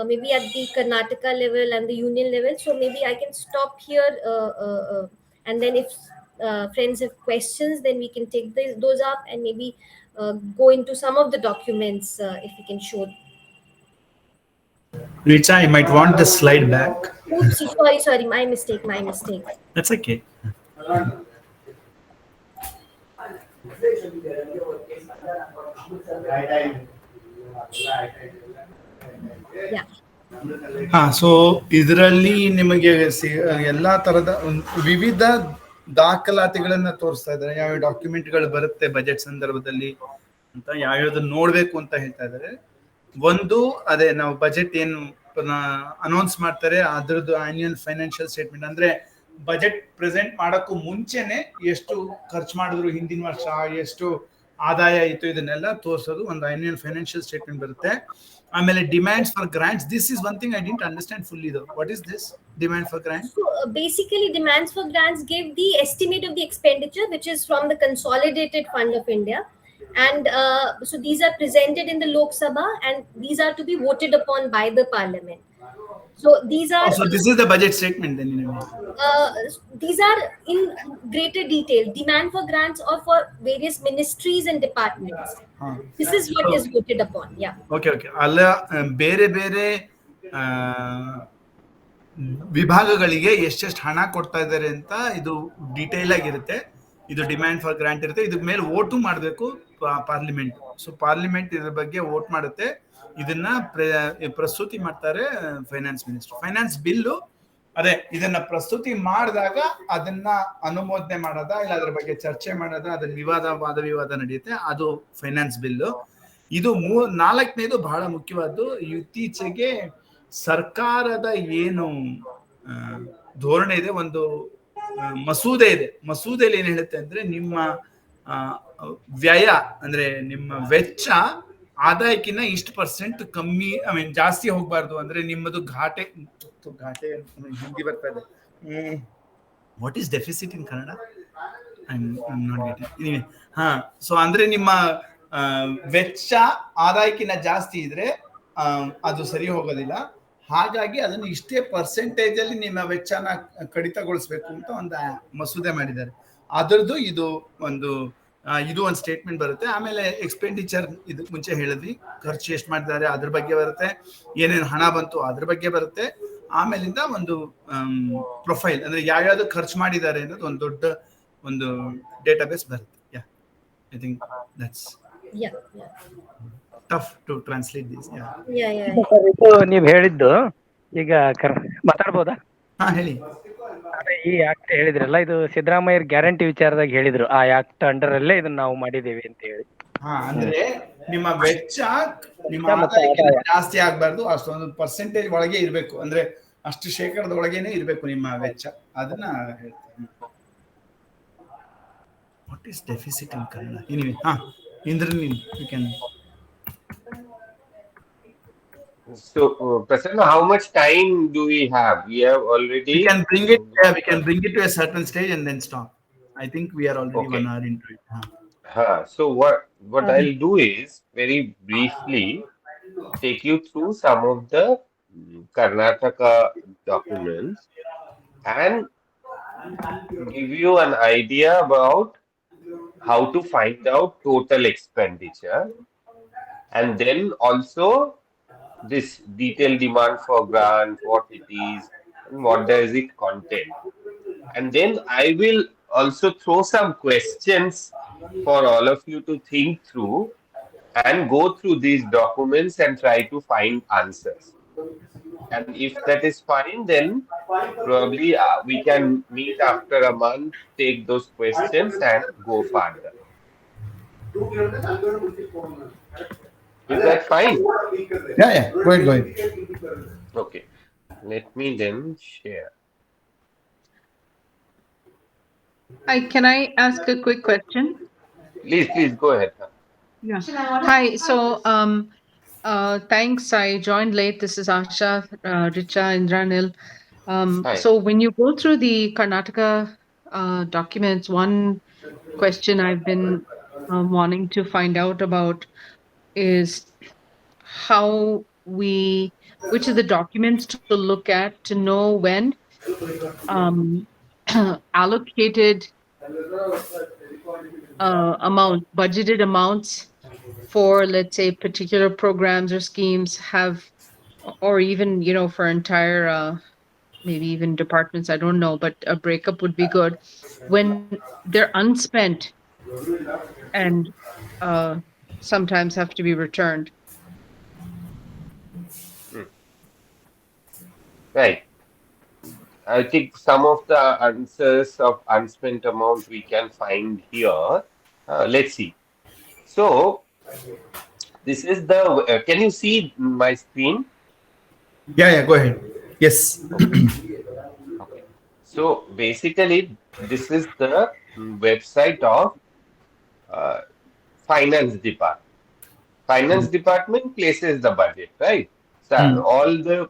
maybe at the Karnataka level and the union level. So maybe I can stop here, and then if friends have questions, then we can take those up, and maybe go into some of the documents if we can show. Richa, I might want the slide back. Oops, sorry, my mistake, my mistake. That's okay. Yeah. So ಇದರಲ್ಲಿ ನಿಮಗೆ ಎಲ್ಲಾ ತರದ ವಿವಿಧ ದಾಖಲಾತಿಗಳನ್ನ ತೋರಿಸ್ತಾ ಇದ್ದಾರೆ, ಯಾವ ಡಾಕ್ಯುಮೆಂಟ್ಗಳು ಬರುತ್ತೆ ಬಜೆಟ್ ಸಂದರ್ಭದಲ್ಲಿ ಅಂತ, ಯಾವ್ಯಾವ್ದನ್ನ ನೋಡ್ಬೇಕು ಅಂತ ಹೇಳ್ತಾ ಇದ್ದಾರೆ. ಒಂದು ಅದೇ ನಾವು ಬಜೆಟ್ ಏನು ಅನೌನ್ಸ್ ಮಾಡ್ತಾರೆ ಅದ್ರದ್ದು ಆನ್ಯುಯಲ್ ಫೈನಾನ್ಷಿಯಲ್ ಸ್ಟೇಟ್ಮೆಂಟ್, ಅಂದ್ರೆ ಬಜೆಟ್ ಪ್ರೆಸೆಂಟ್ ಮಾಡಕ್ಕೂ ಮುಂಚೆನೆ ಎಷ್ಟು ಖರ್ಚು ಮಾಡಿದ್ರು ಹಿಂದಿನ ವರ್ಷ, ಎಷ್ಟು ಆದಾಯ ಇತ್ತು, ಇದನ್ನೆಲ್ಲ ತೋರಿಸೋದು ಒಂದು ಆನ್ಯುಯಲ್ ಫೈನಾನ್ಷಿಯಲ್ ಸ್ಟೇಟ್ಮೆಂಟ್ ಬರುತ್ತೆ. ಆಮೇಲೆ demands for grants, this is one thing I didn't understand fully though. What is this demand for grants? So basically demands for grants give the estimate of the expenditure which is from the consolidated fund of India, and so these are presented in the Lok Sabha, and these are to be voted upon by the parliament. So these are Oh, so this is the budget statement then in a way. uh, these are in greater detail demand for grants or for various ministries and departments. Huh. This is what So is voted upon. Yeah. Okay okay ಅಲ್ಲ ಬೇರೆ ಬೇರೆ ಆ, ವಿಭಾಗಗಳಿಗೆ ಎಷ್ಟೆಷ್ಟು ಹಣ ಕೊಡ್ತಾ ಇದ್ದಾರೆ ಅಂತ ಇದು ಡೀಟೇಲ್ ಆಗಿರುತ್ತೆ. ಇದು ಡಿಮ್ಯಾಂಡ್ ಫಾರ್ ಗ್ರಾಂಟ್ ಇರುತ್ತೆ. ಇದ್ರ ಮೇಲೆ ವೋಟು ಮಾಡಬೇಕು ಪಾರ್ಲಿಮೆಂಟ್. ಸೊ ಪಾರ್ಲಿಮೆಂಟ್ ಇದ್ರ ಬಗ್ಗೆ ವೋಟ್ ಮಾಡುತ್ತೆ. ಇದನ್ನ ಪ್ರಸ್ತುತಿ ಮಾಡ್ತಾರೆ ಫೈನಾನ್ಸ್ ಮಿನಿಸ್ಟರ್. ಫೈನಾನ್ಸ್ ಬಿಲ್ಲು ಅದೇ ಇದನ್ನ ಪ್ರಸ್ತುತಿ ಮಾಡಿದಾಗ ಅದನ್ನ ಅನುಮೋದನೆ ಮಾಡೋದ ಇಲ್ಲ ಅದ್ರ ಬಗ್ಗೆ ಚರ್ಚೆ ಮಾಡೋದ, ಅದ್ರ ವಾದ ವಿವಾದ ನಡೆಯುತ್ತೆ. ಅದು ಫೈನಾನ್ಸ್ ಬಿಲ್ಲು. ಇದು ನಾಲ್ಕನೇದು ಬಹಳ ಮುಖ್ಯವಾದ್ದು. ಇತ್ತೀಚೆಗೆ ಸರ್ಕಾರದ ಏನು ಧೋರಣೆ ಇದೆ, ಒಂದು ಮಸೂದೆ ಇದೆ. ಮಸೂದೆಯಲ್ಲಿ ಏನ್ ಹೇಳುತ್ತೆ ಅಂದ್ರೆ ನಿಮ್ಮ ವ್ಯಯ ಅಂದ್ರೆ ನಿಮ್ಮ ವೆಚ್ಚ ಆದಾಯಕ್ಕಿಂತ ಇಷ್ಟು ಪರ್ಸೆಂಟ್ ಕಮ್ಮಿ, ಐ ಮೀನ್ ಜಾಸ್ತಿ ಹೋಗ್ಬಾರ್ದು. ಅಂದ್ರೆ ನಿಮ್ಮದು ಘಾಟೆ ಹಿಂದಿ ಬರ್ತಾ ಇದೆ. What is deficit in Kannada? ಹಾ, ಸೊ ಅಂದ್ರೆ ನಿಮ್ಮ ವೆಚ್ಚ ಆದಾಯಕ್ಕಿಂತ ಜಾಸ್ತಿ ಇದ್ರೆ ಅದು ಸರಿ ಹೋಗೋದಿಲ್ಲ. ಹಾಗಾಗಿ ಅದನ್ನು ಇಷ್ಟೇ ಪರ್ಸೆಂಟೇಜ್ ಅಲ್ಲಿ ನಿಮ್ಮ ವೆಚ್ಚನ ಕಡಿತಗೊಳಿಸ್ಬೇಕು ಅಂತ ಒಂದು ಮಸೂದೆ ಮಾಡಿದ್ದಾರೆ. ಅದರದ್ದು ಇದು ಒಂದು ಸ್ಟೇಟ್ಮೆಂಟ್ ಬರುತ್ತೆ. ಆಮೇಲೆ ಎಕ್ಸ್ಪೆಂಡಿಚರ್ ಇದಕ್ಕೆ ಮುಂಚೆ ಹೇಳಿದ್ವಿ, ಖರ್ಚು ಎಷ್ಟು ಮಾಡಿದ್ದಾರೆ ಅದ್ರ ಬಗ್ಗೆ ಬರುತ್ತೆ, ಏನೇನು ಹಣ ಬಂತು ಅದ್ರ ಬಗ್ಗೆ ಬರುತ್ತೆ. ಆಮೇಲಿಂದ ಒಂದು ಪ್ರೊಫೈಲ್ ಅಂದ್ರೆ ಯಾವ್ಯಾವ್ದು ಖರ್ಚು ಮಾಡಿದ್ದಾರೆ ಅನ್ನೋದು ಒಂದು ದೊಡ್ಡ ಒಂದು ಡೇಟಾಬೇಸ್ ಬರುತ್ತೆ. Yeah, I think that's tough to translate this. ಇದು ನೀವು ಹೇಳಿದ್ದು ಈಗ ಮಾತಾಡ್ಬೋದಾ? ಹಾ, ಹೇಳಿ. ಈ ಆಕ್ಟ್ ಹೇಳಿದ್ರಲ್ಲ, ಇದು ಸಿದ್ದರಾಮಯ್ಯ ಗ್ಯಾರಂಟಿ ವಿಚಾರದಾಗ ಹೇಳಿದ್ರು, ಆ ಆಕ್ಟ್ ಅಂಡರ್ ಅಲ್ಲೇ ಇದನ್ನ ನಾವು ಮಾಡಿದ್ದೇವೆ ಅಂತ ಹೇಳಿ. ಹಾ, ಅಂದ್ರೆ ನಿಮ್ಮ ವೆಚ್ಚ ನಿಮ್ಮ ಆದಾಯಕ್ಕಿಂತ ಜಾಸ್ತಿ ಆಗ್ಬಾರ್ದು, ಅಷ್ಟೊಂದು ಪರ್ಸೆಂಟೇಜ್ ಒಳಗೆ ಇರ್ಬೇಕು. ಅಂದ್ರೆ ಅಷ್ಟು ಶೇಕಡದ ಒಳಗೇನೆ ಇರ್ಬೇಕು ನಿಮ್ಮ ವೆಚ್ಚ. ಅದನ್ನ ಹೇಳ್ತೀನಿ. What is deficit in Kannada? Anyway, ಹಾ, Indranil, you can. So, Prasanna, how much time do we have? We have already. We can bring it. Yeah, we can bring it to a certain stage and then stop. I think we are already 1 hour into it. So what I'll do is very briefly take you through some of the Karnataka documents and give you an idea about how to find out total expenditure, and then also this detailed demand for grant, what it is, and what does it contain. And then I will also throw some questions for all of you to think through and go through these documents and try to find answers. And if that is fine, then probably we can meet after a month, take those questions and go further. Is that fine? Yeah. Go ahead. Okay. Let me then share. Hi, can I ask a quick question? Please go ahead. Yeah. Hi. So, thanks. I joined late. This is Asha, Richa, Indranil. Hi. So, when you go through the Karnataka documents, one question I've been wanting to find out about is which of the documents to look at to know when allocated budgeted amounts for, let's say, particular programs or schemes have, or even, for entire, maybe even departments, I don't know, but a breakup would be good, when they're unspent and sometimes have to be returned. Right. I think some of the answers of unspent amount we can find here. Let's see. So, this is the. Can you see my screen? Yeah. Go ahead. Yes. Okay. So basically, this is the website of Finance Department. Finance Department places the budget, right? So all the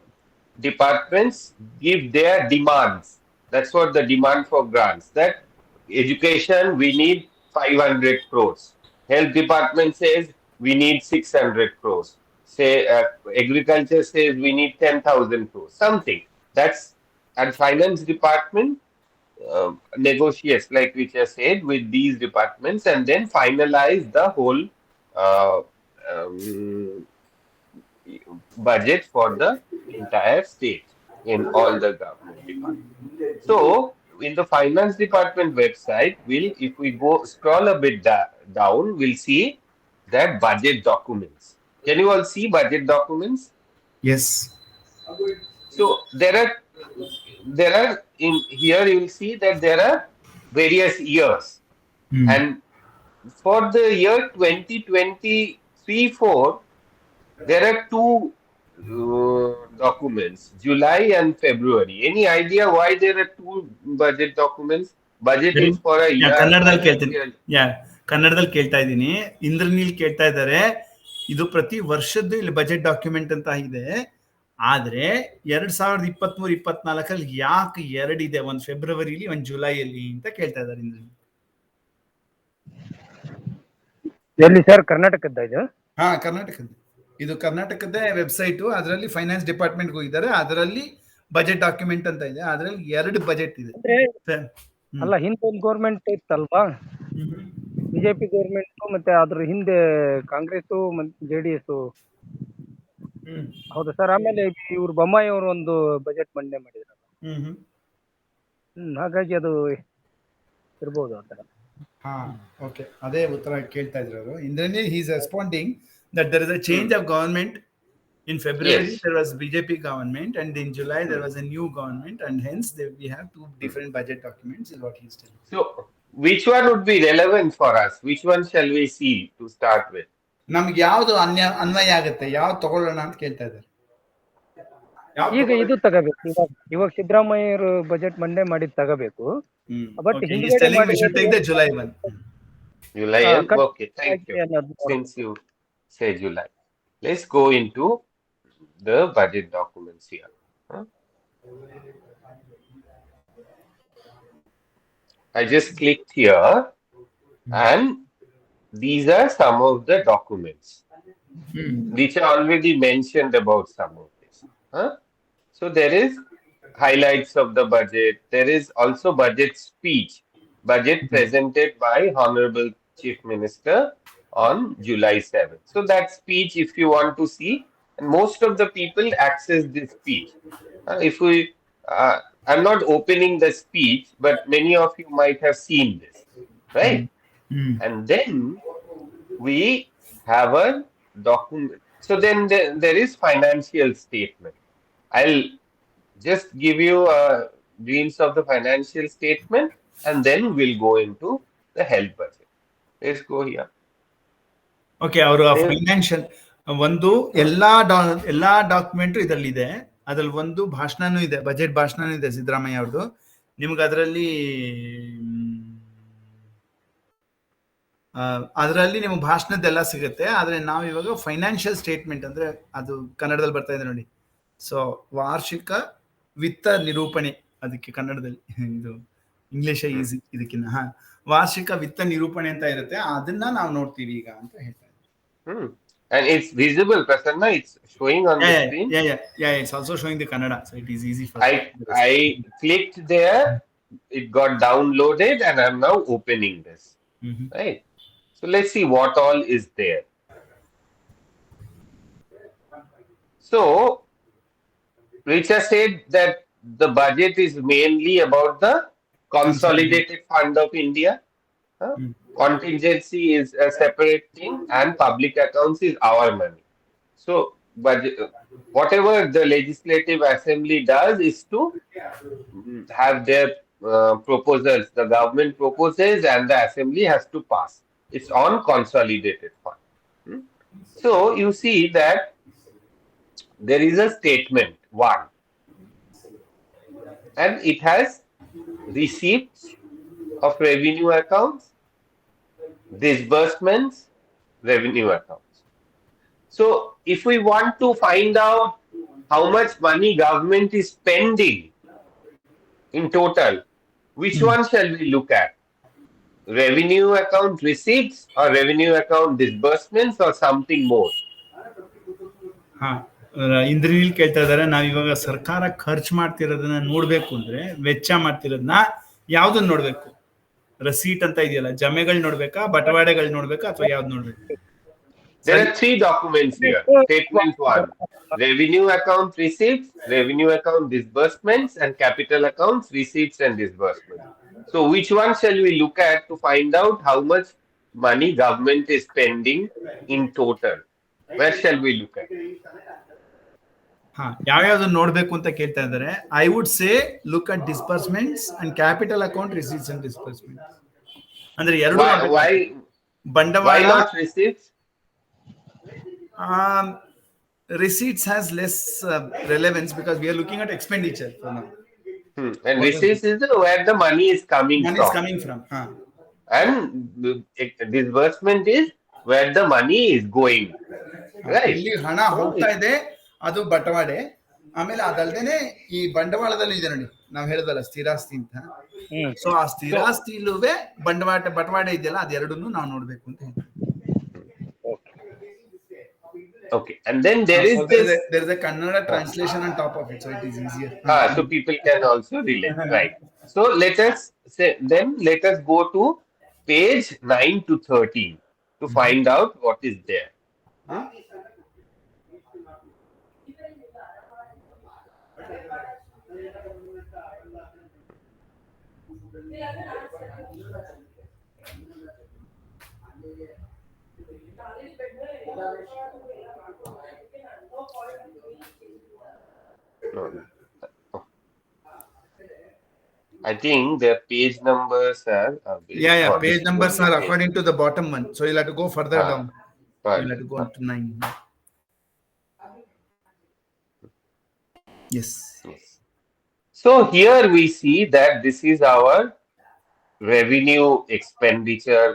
departments give their demands. That's what the demand for grants. That education, we need 500 crores. Health department says we need 600 crores. say agriculture says we need 10,000 crores, something. That's and finance department negotiates, like Richa said, with these departments and then finalize the whole uh, um, budget for the entire state in all the government departments. So in the finance department website, if we go scroll a bit down, we'll see that budget documents. Can you all see budget documents? Yes. So there are in here you will see that there are various years, Hmm. and for the year 2023-4, there are two documents, July and February. Any idea why there are two budget documents? Budget is for a year, ಕನ್ನಡದಲ್ಲಿ financial ಕೇಳ್ತೀನಿ. year. ಕನ್ನಡದಲ್ಲಿ ಕೇಳ್ತಾ ಇದ್ದೀನಿ. ಇಂದ್ರನೀಲ್ ಕೇಳ್ತಾ ಇದ್ದಾರೆ. ಇದು ಪ್ರತಿ ವರ್ಷದ್ದು ಇಲ್ಲಿ ಬಜೆಟ್ ಡಾಕ್ಯುಮೆಂಟ್ ಅಂತ ಇದೆ. ಆದ್ರೆ 2023-24 ಯಾಕೆ ಎರಡಿದೆ, ಒಂದು ಫೆಬ್ರವರಿಲಿ ಒಂದು ಜುಲೈಯಲ್ಲಿ ಅಂತ ಕೇಳ್ತಾ ಇದ್ದಾರೆ ಇಂದ್ರನೀಲ್. ಎಲ್ಲಿ ಸರ್, ಕರ್ನಾಟಕದ ಇದು? ಹಾ, ಕರ್ನಾಟಕದ. ಇದು ಕರ್ನಾಟಕದ ವೆಬ್ಸೈಟು. ಅದರಲ್ಲಿ ಫೈನಾನ್ಸ್ ಡಿಪಾರ್ಟ್ಮೆಂಟ್ ಹೋಗಿದ್ದಾರೆ. ಅದರಲ್ಲಿ ಬಜೆಟ್ ಡಾಕ್ಯುಮೆಂಟ್ ಅಂತ ಇದೆ. ಅದರಲ್ಲಿ 2 ಬಜೆಟ್ ಇದೆ. ಅಲ್ಲ, ಹಿಂದೆ ಒಂದು ಗೌರ್ಮೆಂಟ್ ಇತ್ತಲ್ವಾ, ಬಿಜೆಪಿ ಗೌರ್ಮೆಂಟ್, ಮತ್ತೆ ಅದ್ರ ಹಿಂದೆ ಕಾಂಗ್ರೆಸ್ ಮತ್ತೆ JDS. ಹೌದಾ ಸರ್? ಆಮೇಲೆ ಇವ್ರು ಬೊಮ್ಮಾಯಿ ಅವರು ಒಂದು ಬಜೆಟ್ ಮಂಡನೆ ಮಾಡಿದ್ರಲ್ಲ, ಹಾಗಾಗಿ ಅದು ಇರ್ಬೋದು ಆ ಥರ. ಹಾ, ಓಕೆ, ಅದೇ ಉತ್ತರ ಕೇಳ್ತಾ ಇದ್ರು ಅವರು. ಇಂದ್ರನೀಲ್ he is responding that there is a change of government. In February there was BJP government, and in July there was a new government, and hence we have two different budget documents, is what he is telling. So which one would be relevant for us? Which one shall we see to start with? ನಮ್ಗೆ ಯಾವ್ದು ಅನ್ವಯ ಆಗುತ್ತೆ, ಯಾವ್ದು ತಗೊಳ್ಳೋಣ ಅಂತ ಕೇಳ್ತಾ ಇದ್ದಾರೆ. ಈಗ ಇದು ತಗೋಬೇಕು. ಇವಾಗ ಸಿದ್ದರಾಮಯ್ಯರು ಬಜೆಟ್ ಮಂಡನೆ ಮಾಡಿದ್ ತಗೋಬೇಕು. But Okay, he is telling we should take the July one. July. Okay, thank you. Since you say July, let's go into the budget documents here. I just clicked here, and these are some of the documents. Richa already mentioned about some of this. So there is highlights of the budget. There is also budget speech, budget presented by Honorable Chief Minister on July 7th. So that speech, if you want to see, and most of the people access this speech. I'm not opening the speech, but many of you might have seen this, right? And then we have a document. So then there is financial statement. I'll just give you a glimpse of the financial statement, and then we'll go into the health budget. Let's go here. Okay, ಅವರು financial ಒಂದು ಎಲ್ಲಾ document ಇದರಲ್ಲಿ ಇದೆ. ಅದ್ರಲ್ಲಿ ಒಂದು ಭಾಷಣನೂ ಇದೆ, budget ಭಾಷಣನೂ ಇದೆ ಸಿದ್ದರಾಮಯ್ಯ ಅವ್ರದ್ದು. ನಿಮ್ಗೆ ಅದರಲ್ಲಿ ನಿಮ್ಗೆ ಭಾಷಣದ್ದೆಲ್ಲ ಸಿಗುತ್ತೆ. ಆದ್ರೆ ನಾವು ಇವಾಗ ಫೈನಾನ್ಷಿಯಲ್ ಸ್ಟೇಟ್ಮೆಂಟ್ ಅಂದ್ರೆ ಅದು ಕನ್ನಡದಲ್ಲಿ ಬರ್ತಾ ಇದೆ ನೋಡಿ. ಸೊ ವಾರ್ಷಿಕ ವಿತ್ತ ನಿರೂಪಣೆ, ಅದಕ್ಕೆ ಕನ್ನಡದಲ್ಲಿ ಇದು ಇಂಗ್ಲಿಷ್ ಈಸಿ ಇದಕ್ಕಿನ್ನ. ವಾರ್ಷಿಕ ವಿತ್ತ ನಿರೂಪಣೆ ಅಂತ ಇರುತ್ತೆ, ಅದನ್ನ ನಾವು ನೋಡ್ತೀವಿ ಈಗ ಅಂತ ಹೇಳ್ತಾ ಇದ್ದೀವಿ. And it's visible, Prasanna. It's showing on the screen. Yeah. It's also showing the Kannada, so it is easy for. I clicked there, it got downloaded, and I'm now opening this. Right. So let's see what all is there. So Richa said that the budget is mainly about the consolidated fund of India. Contingency is a separate thing, and public accounts is our money. So, whatever the legislative assembly does is to have their proposals. The government proposes, and the assembly has to pass. It's on consolidated fund. So you see that there is a statement 1, and it has receipts of revenue accounts, disbursements, revenue accounts. So if we want to find out how much money government is spending in total, which one shall we look at? Revenue account receipts or revenue account disbursements or something more? ಹಾ, ಇಂದ್ರನೀಲ್ ಕೇಳ್ತಾ ಇದಾರೆ, ನಾವ್ ಇವಾಗ ಸರ್ಕಾರ ಖರ್ಚು ಮಾಡ್ತಿರೋದನ್ನ ನೋಡ್ಬೇಕು ಅಂದ್ರೆ ವೆಚ್ಚ ಮಾಡ್ತಿರೋದನ್ನ ಯಾವ್ದನ್ನ ನೋಡ್ಬೇಕು? ರಸೀಟ್ ಅಂತ ಇದೆಯಲ್ಲ, ಜಮೆಗಳು ನೋಡ್ಬೇಕಾ, ಬಟವಾಡೆಗಳು ನೋಡ್ಬೇಕಾ, ಅಥವಾ ಯಾವ್ದು ನೋಡ್ಬೇಕು? There are three documents here. Statement 1, revenue account receipts, revenue account disbursements, and capital accounts receipts and disbursements. So which one shall we look at to find out how much money government is spending in total? Where shall we look at? ಹಾ, ಯಾವ್ಯಾವ್ದನ್ನ ನೋಡ್ಬೇಕು ಅಂತ ಕೇಳ್ತಾ ಇದ್ದಾರೆ. I would say look at disbursements and capital account receipts and disbursements. ಅಂದ್ರೆ ಎರಡು Why ಬಂಡವಾಳ. not receipts? Receipts has less relevance because we are looking at expenditure for now. And receipts is where the money is coming Money from. is coming from. And disbursement is where the money is going. Right. ಇಲ್ಲಿ ಹಣ ಹೋಗ್ತಾ ಇದೆ, ಅದು ಬಟವಾಡೆ. ಆಮೇಲೆ ಅದಲ್ದೇನೆ ಈ ಬಂಡವಾಳದಲ್ಲಿ ಇದೆ ನೋಡಿ, ನಾವ್ ಹೇಳಿದಲ್ಲ ಸ್ಥಿರಾಸ್ತಿ ಅಂತ. ಸೊ ಆ ಸ್ಥಿರಾಸ್ತಿ ಇಲ್ಲುವೆ ಬಟವಾಡೆ ಇದೆಯಲ್ಲ, ಅದೆರಡನ್ನು ನಾವು ನೋಡ್ಬೇಕು ಅಂತ ಹೇಳ್ತೀವಿ. Okay, and then there is there is a Kannada translation on top of it, so it is easier. So people can also relate, right? So let us go to page 9 to 13 to find out what is there. I think their page numbers are page numbers are according to the bottom one, so you'll have to go further down. You'll have to go up to 9. Yes. So here we see that this is our revenue expenditure,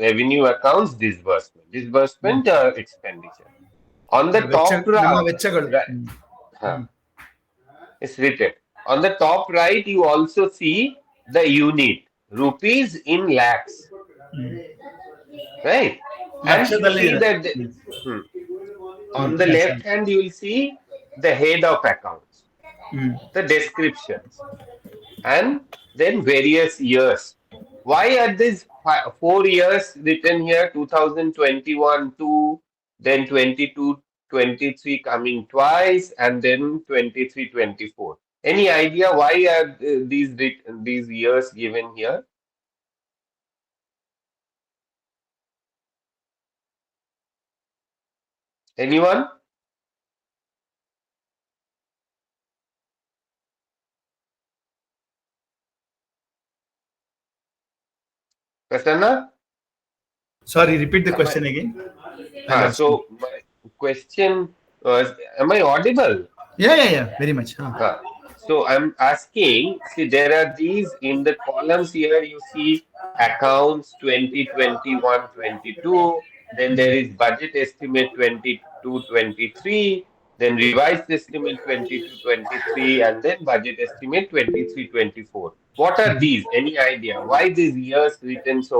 revenue accounts disbursement expenditure. On the top right, it's written. On the top right, you also see the unit, rupees in lakhs. Right? And you see that on the left hand, you will see the head of accounts, the descriptions, and then various years. Why are these 4 years written here? 2021, 2, then 22-23 coming twice, and then 23-24. Any idea why are these years given here? Anyone? Prasanna? Sorry, repeat the question again. So my question was, am I audible? Yeah, very much. So I'm asking, see, there are these in the columns here, you see accounts 2021-22, then there is budget estimate 22-23, then revised estimate 22-23, and then budget estimate 23-24. What are these? Any idea? Why these years written so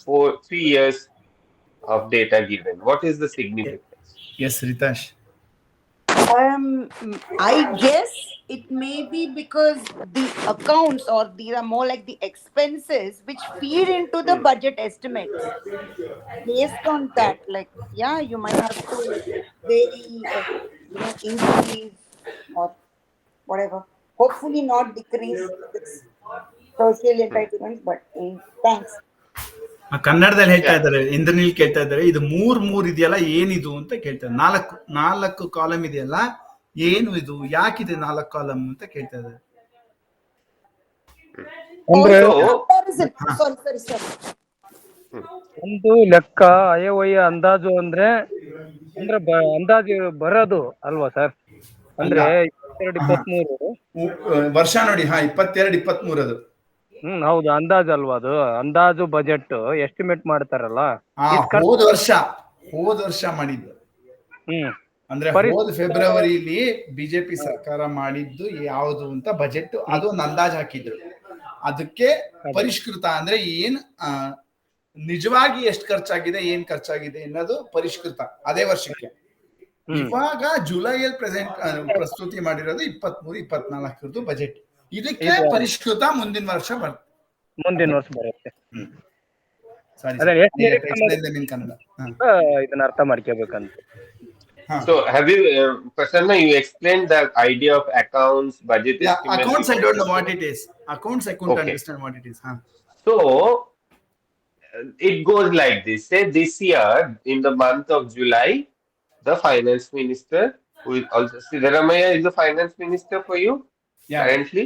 3 years of data given? What is the significance? Yes, Ritash. I guess it may be because the accounts, or these are more like the expenses which feed into the budget estimates. Based on that, like, you might have to vary, increase or whatever. Hopefully not decrease this social entitlements, but thanks. ಕನ್ನಡದಲ್ಲಿ ಹೇಳ್ತಾ ಇದ್ದಾರೆ, ಇಂದ್ರನೀಲ್ ಕೇಳ್ತಾ ಇದ್ದಾರೆ, ಇದು ಮೂರ್ ಇದೆಯಲ್ಲ, ಏನಿದು ಅಂತ ಕೇಳ್ತಾರೆ. ನಾಲ್ಕು ಕಾಲಮ್ ಇದೆಯಲ್ಲ, ಏನು ಇದು, ಯಾಕಿದೆ 4 ಕಾಲಮ್ ಅಂತ ಕೇಳ್ತಾ ಇದ್ದಾರೆ. ಒಂದು ಲೆಕ್ಕ ಅಯವಯ್ಯ ಅಂದಾಜು ಅಂದ್ರೆ ಅಂದಾಜು ಬರೋದು ಅಲ್ವಾ ಸರ್? ಅಂದ್ರೆ 22-23 ವರ್ಷ ನೋಡಿ. 22-23 ಅದು. ಹೌದು, ಅಂದಾಜು ಅಲ್ವಾ ಅದು? ಅಂದಾಜು ಬಜೆಟ್ ಎಸ್ಟಿಮೇಟ್ ಮಾಡ್ತಾರಲ್ಲ, ಹೋದ ವರ್ಷ ಮಾಡಿದ್ದು. ಅಂದ್ರೆ ಹೋದ ಫೆಬ್ರವರಿಲಿ ಬಿಜೆಪಿ ಸರ್ಕಾರ ಮಾಡಿದ್ದು ಯಾವುದು ಅಂತ ಬಜೆಟ್, ಅದು ಒಂದು ಅಂದಾಜು ಹಾಕಿದ್ರು. ಅದಕ್ಕೆ ಪರಿಷ್ಕೃತ ಅಂದ್ರೆ ಏನ್ ನಿಜವಾಗಿ ಎಷ್ಟು ಖರ್ಚಾಗಿದೆ, ಏನ್ ಖರ್ಚಾಗಿದೆ ಅನ್ನೋದು ಪರಿಷ್ಕೃತ ಅದೇ ವರ್ಷಕ್ಕೆ. ಇವಾಗ ಜುಲೈಯಲ್ಲಿ ಪ್ರಸ್ತುತಿ ಮಾಡಿರೋದು 23-24 ಬಜೆಟ್. ಇದಕ್ಕೆ ಪರಿಷ್ಕೃತ ಮುಂದಿನ ವರ್ಷ ಬರುತ್ತೆ. ಇದನ್ನ ಅರ್ಥ ಮಾಡ್ಕೋಬೇಕಂತ. So have you, Prasanna, you explained the idea of accounts, budget estimate. Accounts, I don't know what it is. Accounts, I couldn't understand what it is. So it goes like this. Say this year, in the month of July, the finance minister, who is also Siddaramaiah, is the finance minister for you currently.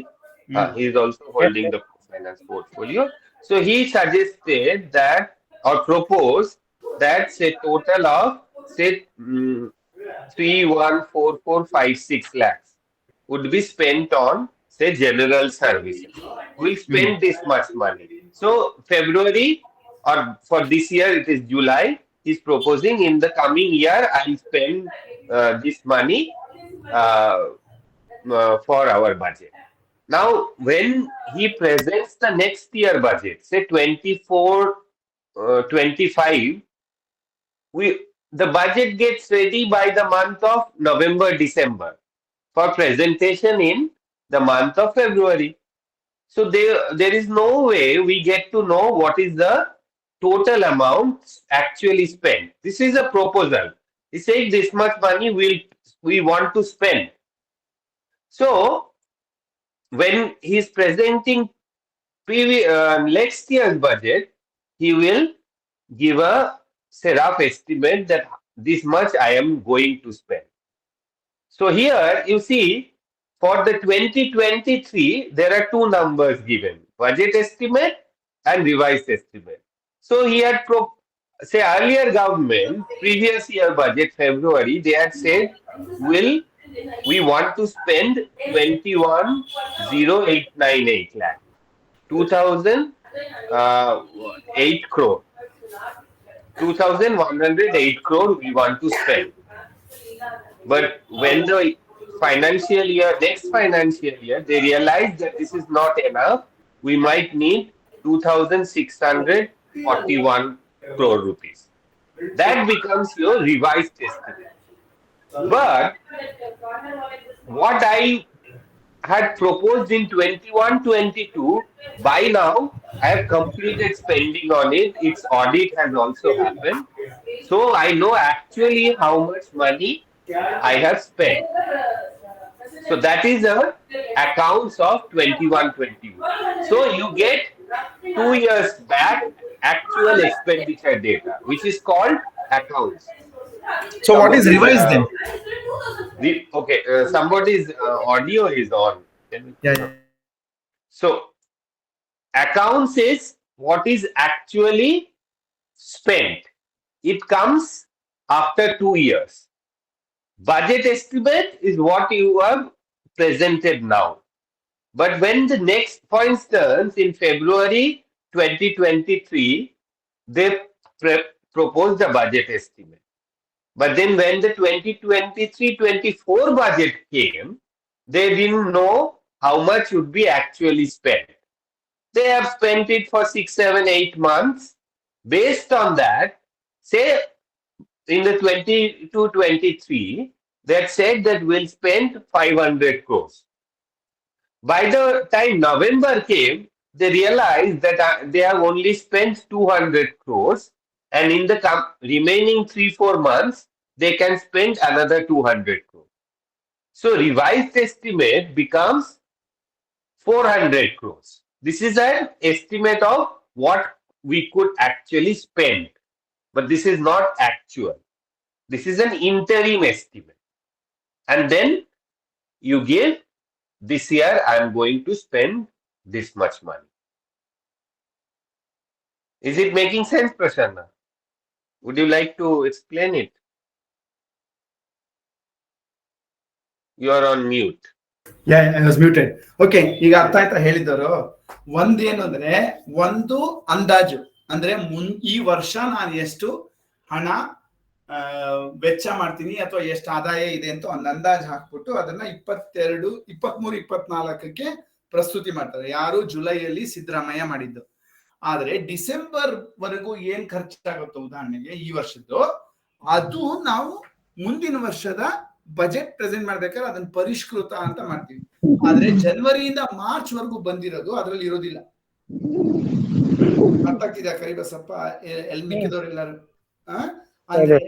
He is also holding the finance portfolio. So he suggested that, or proposed that, say total of say 3,14456 lakhs would be spent on say general services. We'll spend this much money. So February, or for this year it is July, he's proposing in the coming year I'll spend this money for our budget. Now when he presents the next year budget, say 24-25, the budget gets ready by the month of November-December for presentation in the month of February. So there is no way we get to know what is the total amount actually spent. This is a proposal. He's saying this much money we want to spend. So when he's presenting next year's budget, he will give a rough estimate that this much I am going to spend. So here you see, for the 2023, there are two numbers given: budget estimate and revised estimate. So he had say earlier government, previous year budget February, they had said we want to spend 21,0898 lakh, 2,008 crore. 2,108 crore we want to spend. But when the next financial year, they realized that this is not enough, we might need 2,641 crore rupees. That becomes your revised estimate. But what I had proposed in 21-22, by now I have completed spending on it. Its audit has also happened. So I know actually how much money I have spent. So that is our accounts of 21-22. So you get 2 years back actual expenditure data, which is called accounts. So what is revised then? Okay, somebody's audio is on. So accounts is what is actually spent. It comes after 2 years. Budget estimate is what you have presented now. But when the next, for instance, in February 2023, they proposed the budget estimate. But then when the 2023-24 budget came, they didn't know how much would be actually spent. They have spent it for 6, 7, 8 months. Based on that, say in the 22-23, they had said that we'll spend 500 crores. By the time November came, they realized that they have only spent 200 crores, and in the remaining 3-4 months, they can spend another 200 crores. So revised estimate becomes 400 crores. This is an estimate of what we could actually spend, but this is not actual. This is an interim estimate. And then you give, this year I am going to spend this much money. Is it making sense, Prasanna? Would you like to explain it? You are on mute. Yeah, I was muted. Okay, ಈಗ ಅರ್ಥ ಆಯ್ತಾ ಹೇಳಿದರು? ಒಂದೇನು ಅಂದ್ರೆ, ಒಂದು ಅಂದಾಜು ಅಂದ್ರೆ ಈ ವರ್ಷ ನಾನು ಎಷ್ಟು ಹಣ ವೆಚ್ಚ ಮಾಡ್ತೀನಿ ಅಥವಾ ಎಷ್ಟು ಆದಾಯ ಇದೆ ಅಂತ ಒಂದು ಅಂದಾಜು ಹಾಕ್ಬಿಟ್ಟು ಅದನ್ನ 23-24ಕ್ಕೆ ಪ್ರಸ್ತುತಿ ಮಾಡ್ತಾರೆ. ಯಾರು ಜುಲೈಯಲ್ಲಿ ಸಿದ್ದರಾಮಯ್ಯ ಮಾಡಿದ್ದು. ಆದ್ರೆ ಡಿಸೆಂಬರ್ ವರೆಗೂ ಏನ್ ಖರ್ಚಾಗುತ್ತೋ ಉದಾಹರಣೆಗೆ ಈ ವರ್ಷದ್ದು, ಅದು ನಾವು ಮುಂದಿನ ವರ್ಷದ ಬಜೆಟ್ ಪ್ರೆಸೆಂಟ್ ಮಾಡ್ಬೇಕಾದ್ರೆ ಅದನ್ನ ಪರಿಷ್ಕೃತ ಅಂತ ಮಾಡ್ತೀವಿ. ಆದ್ರೆ ಜನವರಿಯಿಂದ ಮಾರ್ಚ್ ವರೆಗೂ ಬಂದಿರೋದು ಅದ್ರಲ್ಲಿ ಇರೋದಿಲ್ಲ. ಅರ್ಥ ಆಗ್ತಿದ್ಯಾ ಕರಿಬಸಪ್ಪ? ಮಿಕ್ಕಿದವರೆಲ್ಲರೂ ಅಂದ್ರೆ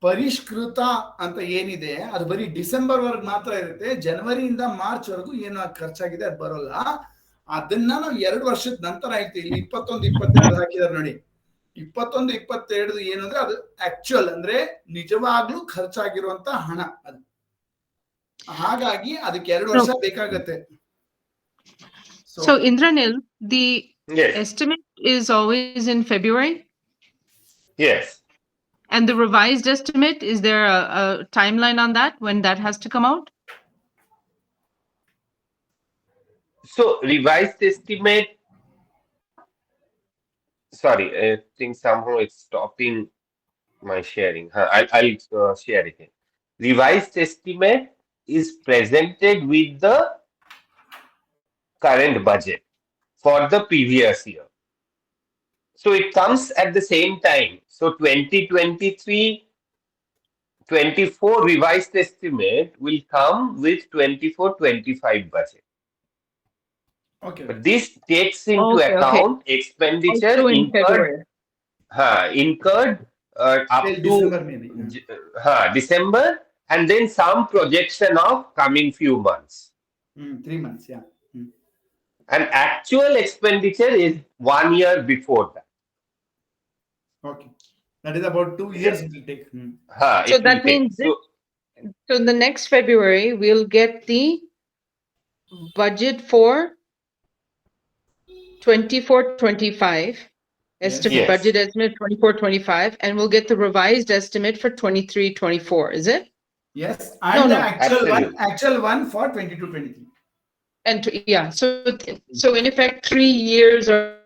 ಪರಿಷ್ಕೃತ ಅಂತ ಏನಿದೆ ಅದು ಬರೀ ಡಿಸೆಂಬರ್ ವರೆಗೂ ಮಾತ್ರ ಇರುತ್ತೆ. ಜನವರಿಯಿಂದ ಮಾರ್ಚ್ ವರೆಗೂ ಏನು ಖರ್ಚಾಗಿದೆ ಅದು ಬರೋಲ್ಲ. ಅದನ್ನ ನಾವು 2 ವರ್ಷದ ನಂತರ ಹೇಳ್ತೀವಿ. ಇಲ್ಲಿ 21, 22 ಹಾಕಿದಾರೆ ನೋಡಿ. 21, 22 ಏನು ಅಂದ್ರೆ ಅದು ಆಕ್ಚುಯಲ್ ಅಂದ್ರೆ ನಿಜವಾಗ್ಲೂ ಖರ್ಚಾಗಿರುವಂತ ಹಣ ಅದು. ಹಾಗಾಗಿ ಅದಕ್ಕೆ 2 ವರ್ಷ ಬೇಕಾಗತ್ತೆ. So Indranil, the Yes. estimate is always in February? Yes. And the revised estimate, is there a timeline on that, when that has to come out? So revised estimate, sorry, I think somehow it's stopping my sharing. I'll share it again. Revised estimate is presented with the current budget for the previous year. So it comes at the same time. So 2023-24 revised estimate will come with 24-25 budget. Okay. But this takes into account expenditure incurred up to December maybe. December, and then some projection of coming few months. 3 months, yeah. And actual expenditure is 1 year before that. Okay. That is about 2 years it will take. So that means so the next February we'll get the budget for 24-25 estimate, budget estimate 24-25, and we'll get the revised estimate for 23-24, is it? Yes, and the actual one for 22-23. And so in effect 3 years are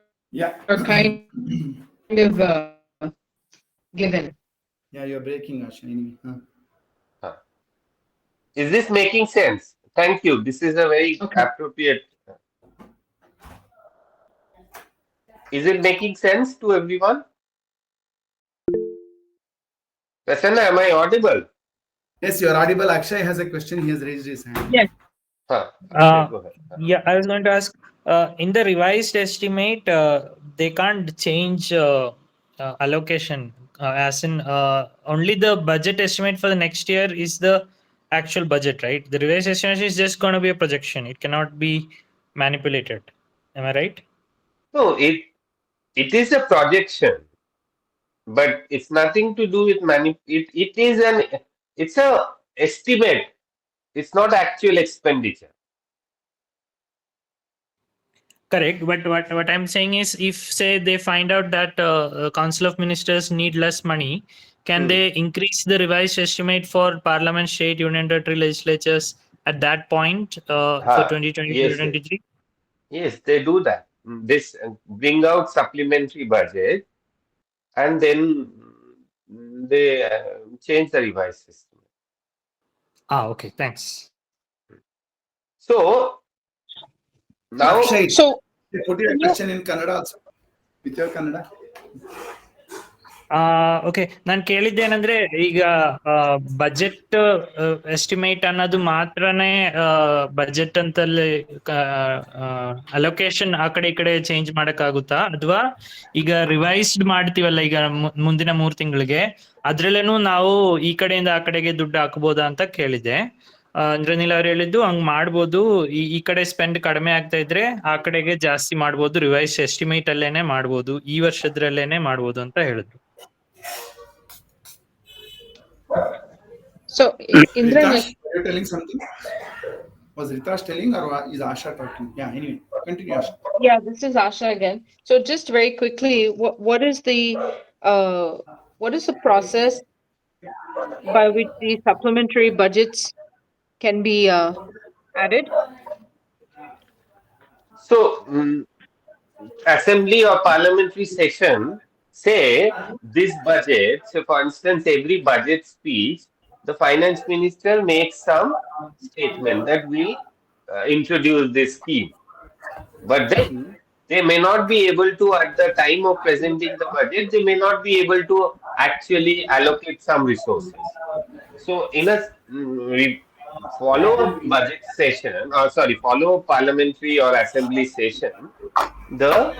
kind of given. Yeah, you're breaking, Asha. Anyway. Is this making sense? Thank you. This is a very appropriate. Is it making sense to everyone? Prasanna, am I audible? Yes, you're audible. Akshay has a question. He has raised his hand. Yes. Go ahead. Yeah, I was going to ask, in the revised estimate, they can't change allocation, as in only the budget estimate for the next year is the actual budget, right? The revised estimate is just going to be a projection. It cannot be manipulated. Am I right? No, it is a projection, but it's nothing to do with it's a estimate. It's not actual expenditure. Correct, but what I'm saying is, if say they find out that Council of Ministers need less money, can they increase the revised estimate for Parliament, state, union territory legislatures at that point for 2022-23? Yes, they do that. This bring out supplementary budget, and then they change the revised system. Okay, thanks. So now, put your question in Kannada also. With your Kannada. Okay, ನಾನು ಕೇಳಿದ್ದೇನೆಂದ್ರೆ, ಈಗ budget estimate ಅನ್ನೋದು ಮಾತ್ರನೇ budget ಅಂತಲ್ಲಿ allocation ಆ ಕಡೆ ಈ ಕಡೆ change ಮಾಡಕ್ಕಾಗುತ್ತಾ, ಅಥವಾ ಈಗ ರಿವೈಸ್ಡ್ ಮಾಡ್ತೀವಲ್ಲ ಈಗ ಮುಂದಿನ 3 ತಿಂಗಳಿಗೆ, ಅದ್ರಲ್ಲೇನು ನಾವು ಈ ಕಡೆಯಿಂದ ಆ ಕಡೆಗೆ ದುಡ್ಡು ಹಾಕ್ಬೋದಾ ಅಂತ ಕೇಳಿದೆ. ಇಂದ್ರನೀಲ್ ಅವ್ರು ಹೇಳಿದ್ದು ಹಂಗ್ ಮಾಡ್ಬೋದು, ಈ ಕಡೆ ಸ್ಪೆಂಡ್ ಕಡಿಮೆ ಆಗ್ತಾ ಇದ್ರೆ ಆ ಕಡೆಗೆ ಜಾಸ್ತಿ ಮಾಡ್ಬೋದು, ರಿವೈಸ್ ಎಸ್ಟಿಮೇಟ್ ಅಲ್ಲೇನೆ ಮಾಡ್ಬೋದು, ಈ ವರ್ಷದ್ರಲ್ಲೇನೆ ಮಾಡ್ಬೋದು ಅಂತ ಹೇಳಿದ್ರು. So Indranil, are you telling something? Was Ritash telling, or is Asha talking? Yeah, anyway, continue, Asha. Yeah, this is Asha again. So just very quickly, what is the process by which the supplementary budgets can be added? So assembly or parliamentary session say this budget. So for instance, every budget speech, the finance minister makes some statement that we introduce this scheme. But then they may not be able to, at the time of presenting the budget, they may not be able to actually allocate some resources. So in a we follow budget session, or sorry, follow parliamentary or assembly session, the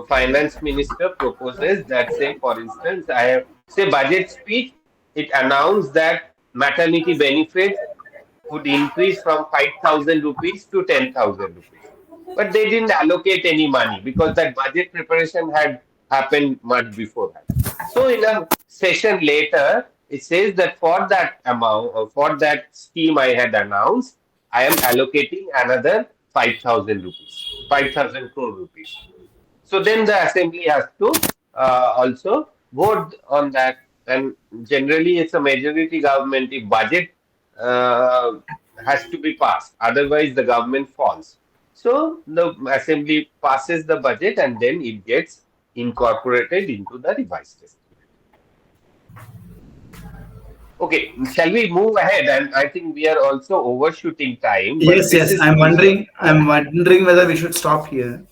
finance minister proposes that, say, for instance, I have, say, budget speech, it announced that maternity benefit would increase from 5,000 rupees to 10,000 rupees. But they didn't allocate any money because that budget preparation had happened much before that. So in a session later, it says that for that amount, for that scheme I had announced, I am allocating another 5,000 rupees, 5,000 crore rupees. So then the assembly has to also vote on that. And generally, it's a majority government if budget uh, has to be passed. Otherwise, the government falls. So the assembly passes the budget and then it gets incorporated into the revised estimate. Okay, shall we move ahead? And I think we are also overshooting time, but Yes, this yes. is crucial. I'm wondering whether we should stop here.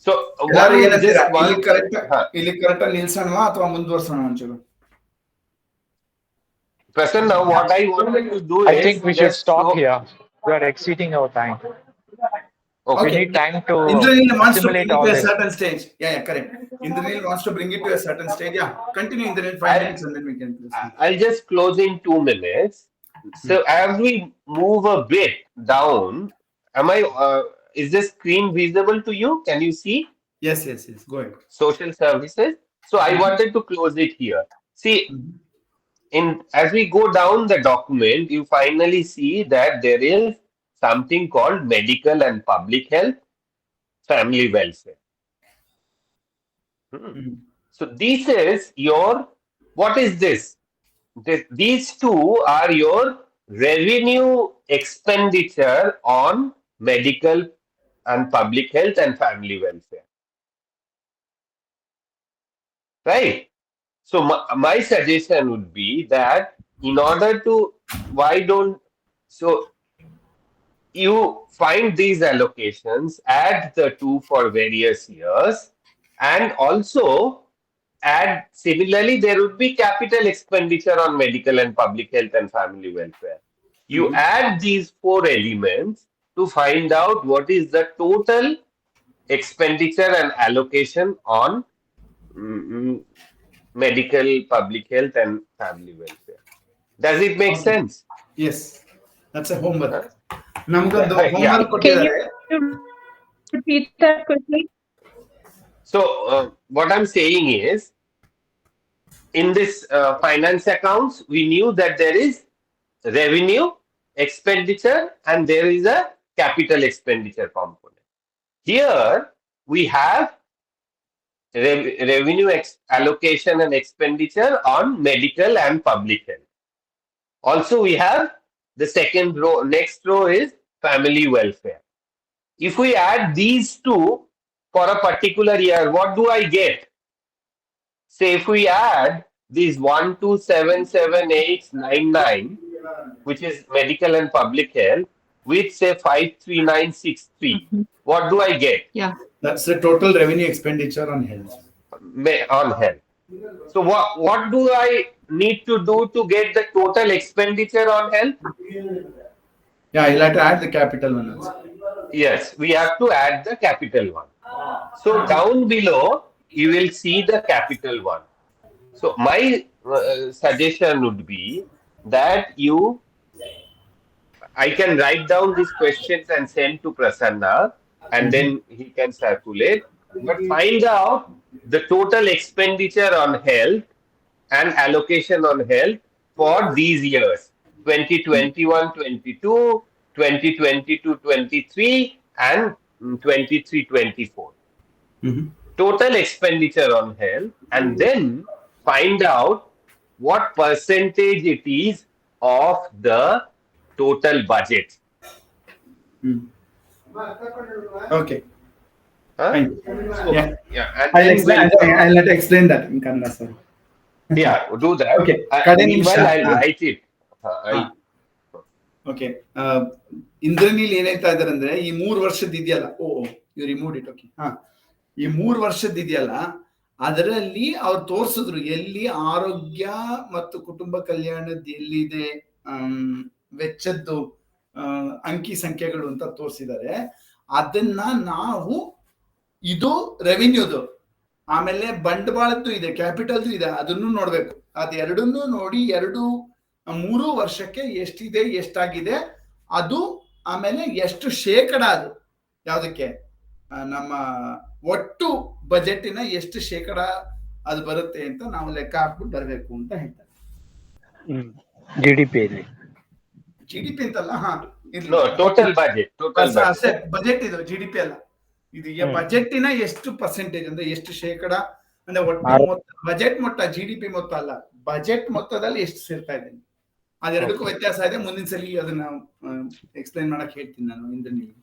So ಎಲ್ಲರೂ one, ಏನಂತೀರಾ? just one thing. ಇಲ್ಲಿ correct ನಿಲ್ಸೋಣ ಅಥವಾ ಮುಂದುವರ್ಸೋಣ ಒಂಚೂರು? Prasanna, what I wanted to do I is think we should just stop show. here. We are exceeding our time. We Okay. need time to Indranil wants to assimilate bring it all to a this. certain stage. Yeah, correct. Indranil wants to bring it to a certain stage. Yeah, continue Indranil, 5 minutes and then we can proceed. I'll just close in 2 minutes. So as we move a bit down, is this screen visible to you? Can you see? Yes, go ahead. Social services. So I wanted to close it here. See, as we go down the document, you finally see that there is something called medical and public health, family welfare. So this is what is this? These two are your revenue expenditure on medical and public health and family welfare. Right? So my suggestion would be that in order to, you find these allocations, add the two for various years, and also add, similarly, there would be capital expenditure on medical and public health and family welfare. You add these 4 elements to find out what is the total expenditure and allocation on medical, public health, and family welfare. Does it make sense? Yes, that's a homework. ನಮ್ಗೊಂದು homework ಕೊಟ್ಟಿದ್ದಾರೆ. Can you repeat that quickly? So what I'm saying is, in this finance accounts, we knew that there is revenue expenditure and there is a capital expenditure component. Here we have revenue allocation and expenditure on medical and public health. Also, we have the second row, next row is family welfare. If we add these two for a particular year, what do I get? Say if we add these 1277899, which is medical and public health, with say 53963, what do I get? Yeah, that's the total revenue expenditure on health. So what do I need to do to get the total expenditure on health? Yeah, you'll have to add the capital one also. Yes, we have to add the capital one. So down below, you will see the capital one. So my suggestion would be that I can write down these questions and send to Prasanna, and then he can circulate. But find out the total expenditure on health and allocation on health for these years, 2021-22, 2022-23, and 23-24. Total expenditure on health, and then find out what percentage it is of the total budget. Okay. Huh? So, and I'll let explain that in Kannada, sorry. Yeah, do that. Okay. Meanwhile, I'll write it. Okay, Indraneel ಏನ್ ಹೇಳ್ತಾ ಇದಾರೆ ಅಂದ್ರೆ, ಈ 3 ವರ್ಷದ ಇದೆಯಲ್ಲ, you remove it. Okay, ಈ 3 ವರ್ಷದ ಇದೆಯಲ್ಲ, ಅದರಲ್ಲಿ ಅವ್ರು ತೋರಿಸಿದ್ರು ಎಲ್ಲಿ ಆರೋಗ್ಯ ಮತ್ತು ಕುಟುಂಬ ಕಲ್ಯಾಣದ ಎಲ್ಲಿದೆ ವೆಚ್ಚದ್ದು ಅಂಕಿ ಸಂಖ್ಯೆಗಳು ಅಂತ ತೋರಿಸಿದ್ದಾರೆ. ಅದನ್ನ ನಾವು ಇದು ರೆವಿನ್ಯೂದು, ಆಮೇಲೆ ಬಂಡವಾಳದ್ದು ಇದೆ, ಕ್ಯಾಪಿಟಲ್ದು ಇದೆ, ಅದನ್ನು ನೋಡ್ಬೇಕು. ಅದೆರಡನ್ನೂ ನೋಡಿ 2-3 ವರ್ಷಕ್ಕೆ ಎಷ್ಟಿದೆ ಎಷ್ಟಾಗಿದೆ ಅದು, ಆಮೇಲೆ ಎಷ್ಟು ಶೇಕಡ ಅದು ಯಾವುದಕ್ಕೆ ನಮ್ಮ ಒಟ್ಟು ಬಜೆಟಿನ ಎಷ್ಟು ಶೇಕಡ ಅದು ಬರುತ್ತೆ ಅಂತ ನಾವು ಲೆಕ್ಕ ಹಾಕ್ಬಿಟ್ಟು ಬರಬೇಕು ಅಂತ ಹೇಳ್ತಾರೆ. GDP ಅಂತಲ್ಲ, ಟೋಟಲ್ ಬಜೆಟ್ ಇದು GDP ಅಲ್ಲ, ಇದು ಬಜೆಟಿನ ಎಷ್ಟು ಪರ್ಸೆಂಟೇಜ್ ಅಂದ್ರೆ ಎಷ್ಟು ಶೇಕಡ ಅಂದ್ರೆ ಒಟ್ಟು ಬಜೆಟ್ ಮೊತ್ತ, GDP ಮೊತ್ತ ಅಲ್ಲ, ಬಜೆಟ್ ಮೊತ್ತದಲ್ಲಿ ಎಷ್ಟು ಸೇರ್ತಾ ಇದೆ. ಅದೆರಡಕ್ಕೂ ವ್ಯತ್ಯಾಸ ಇದೆ. ಮುಂದಿನ ಸಲ ಅದನ್ನ ಎಕ್ಸ್ಪ್ಲೈನ್ ಮಾಡಕ್ ಹೇಳ್ತೀನಿ ನಾನು ಇಂದ್ರನಿಲ್.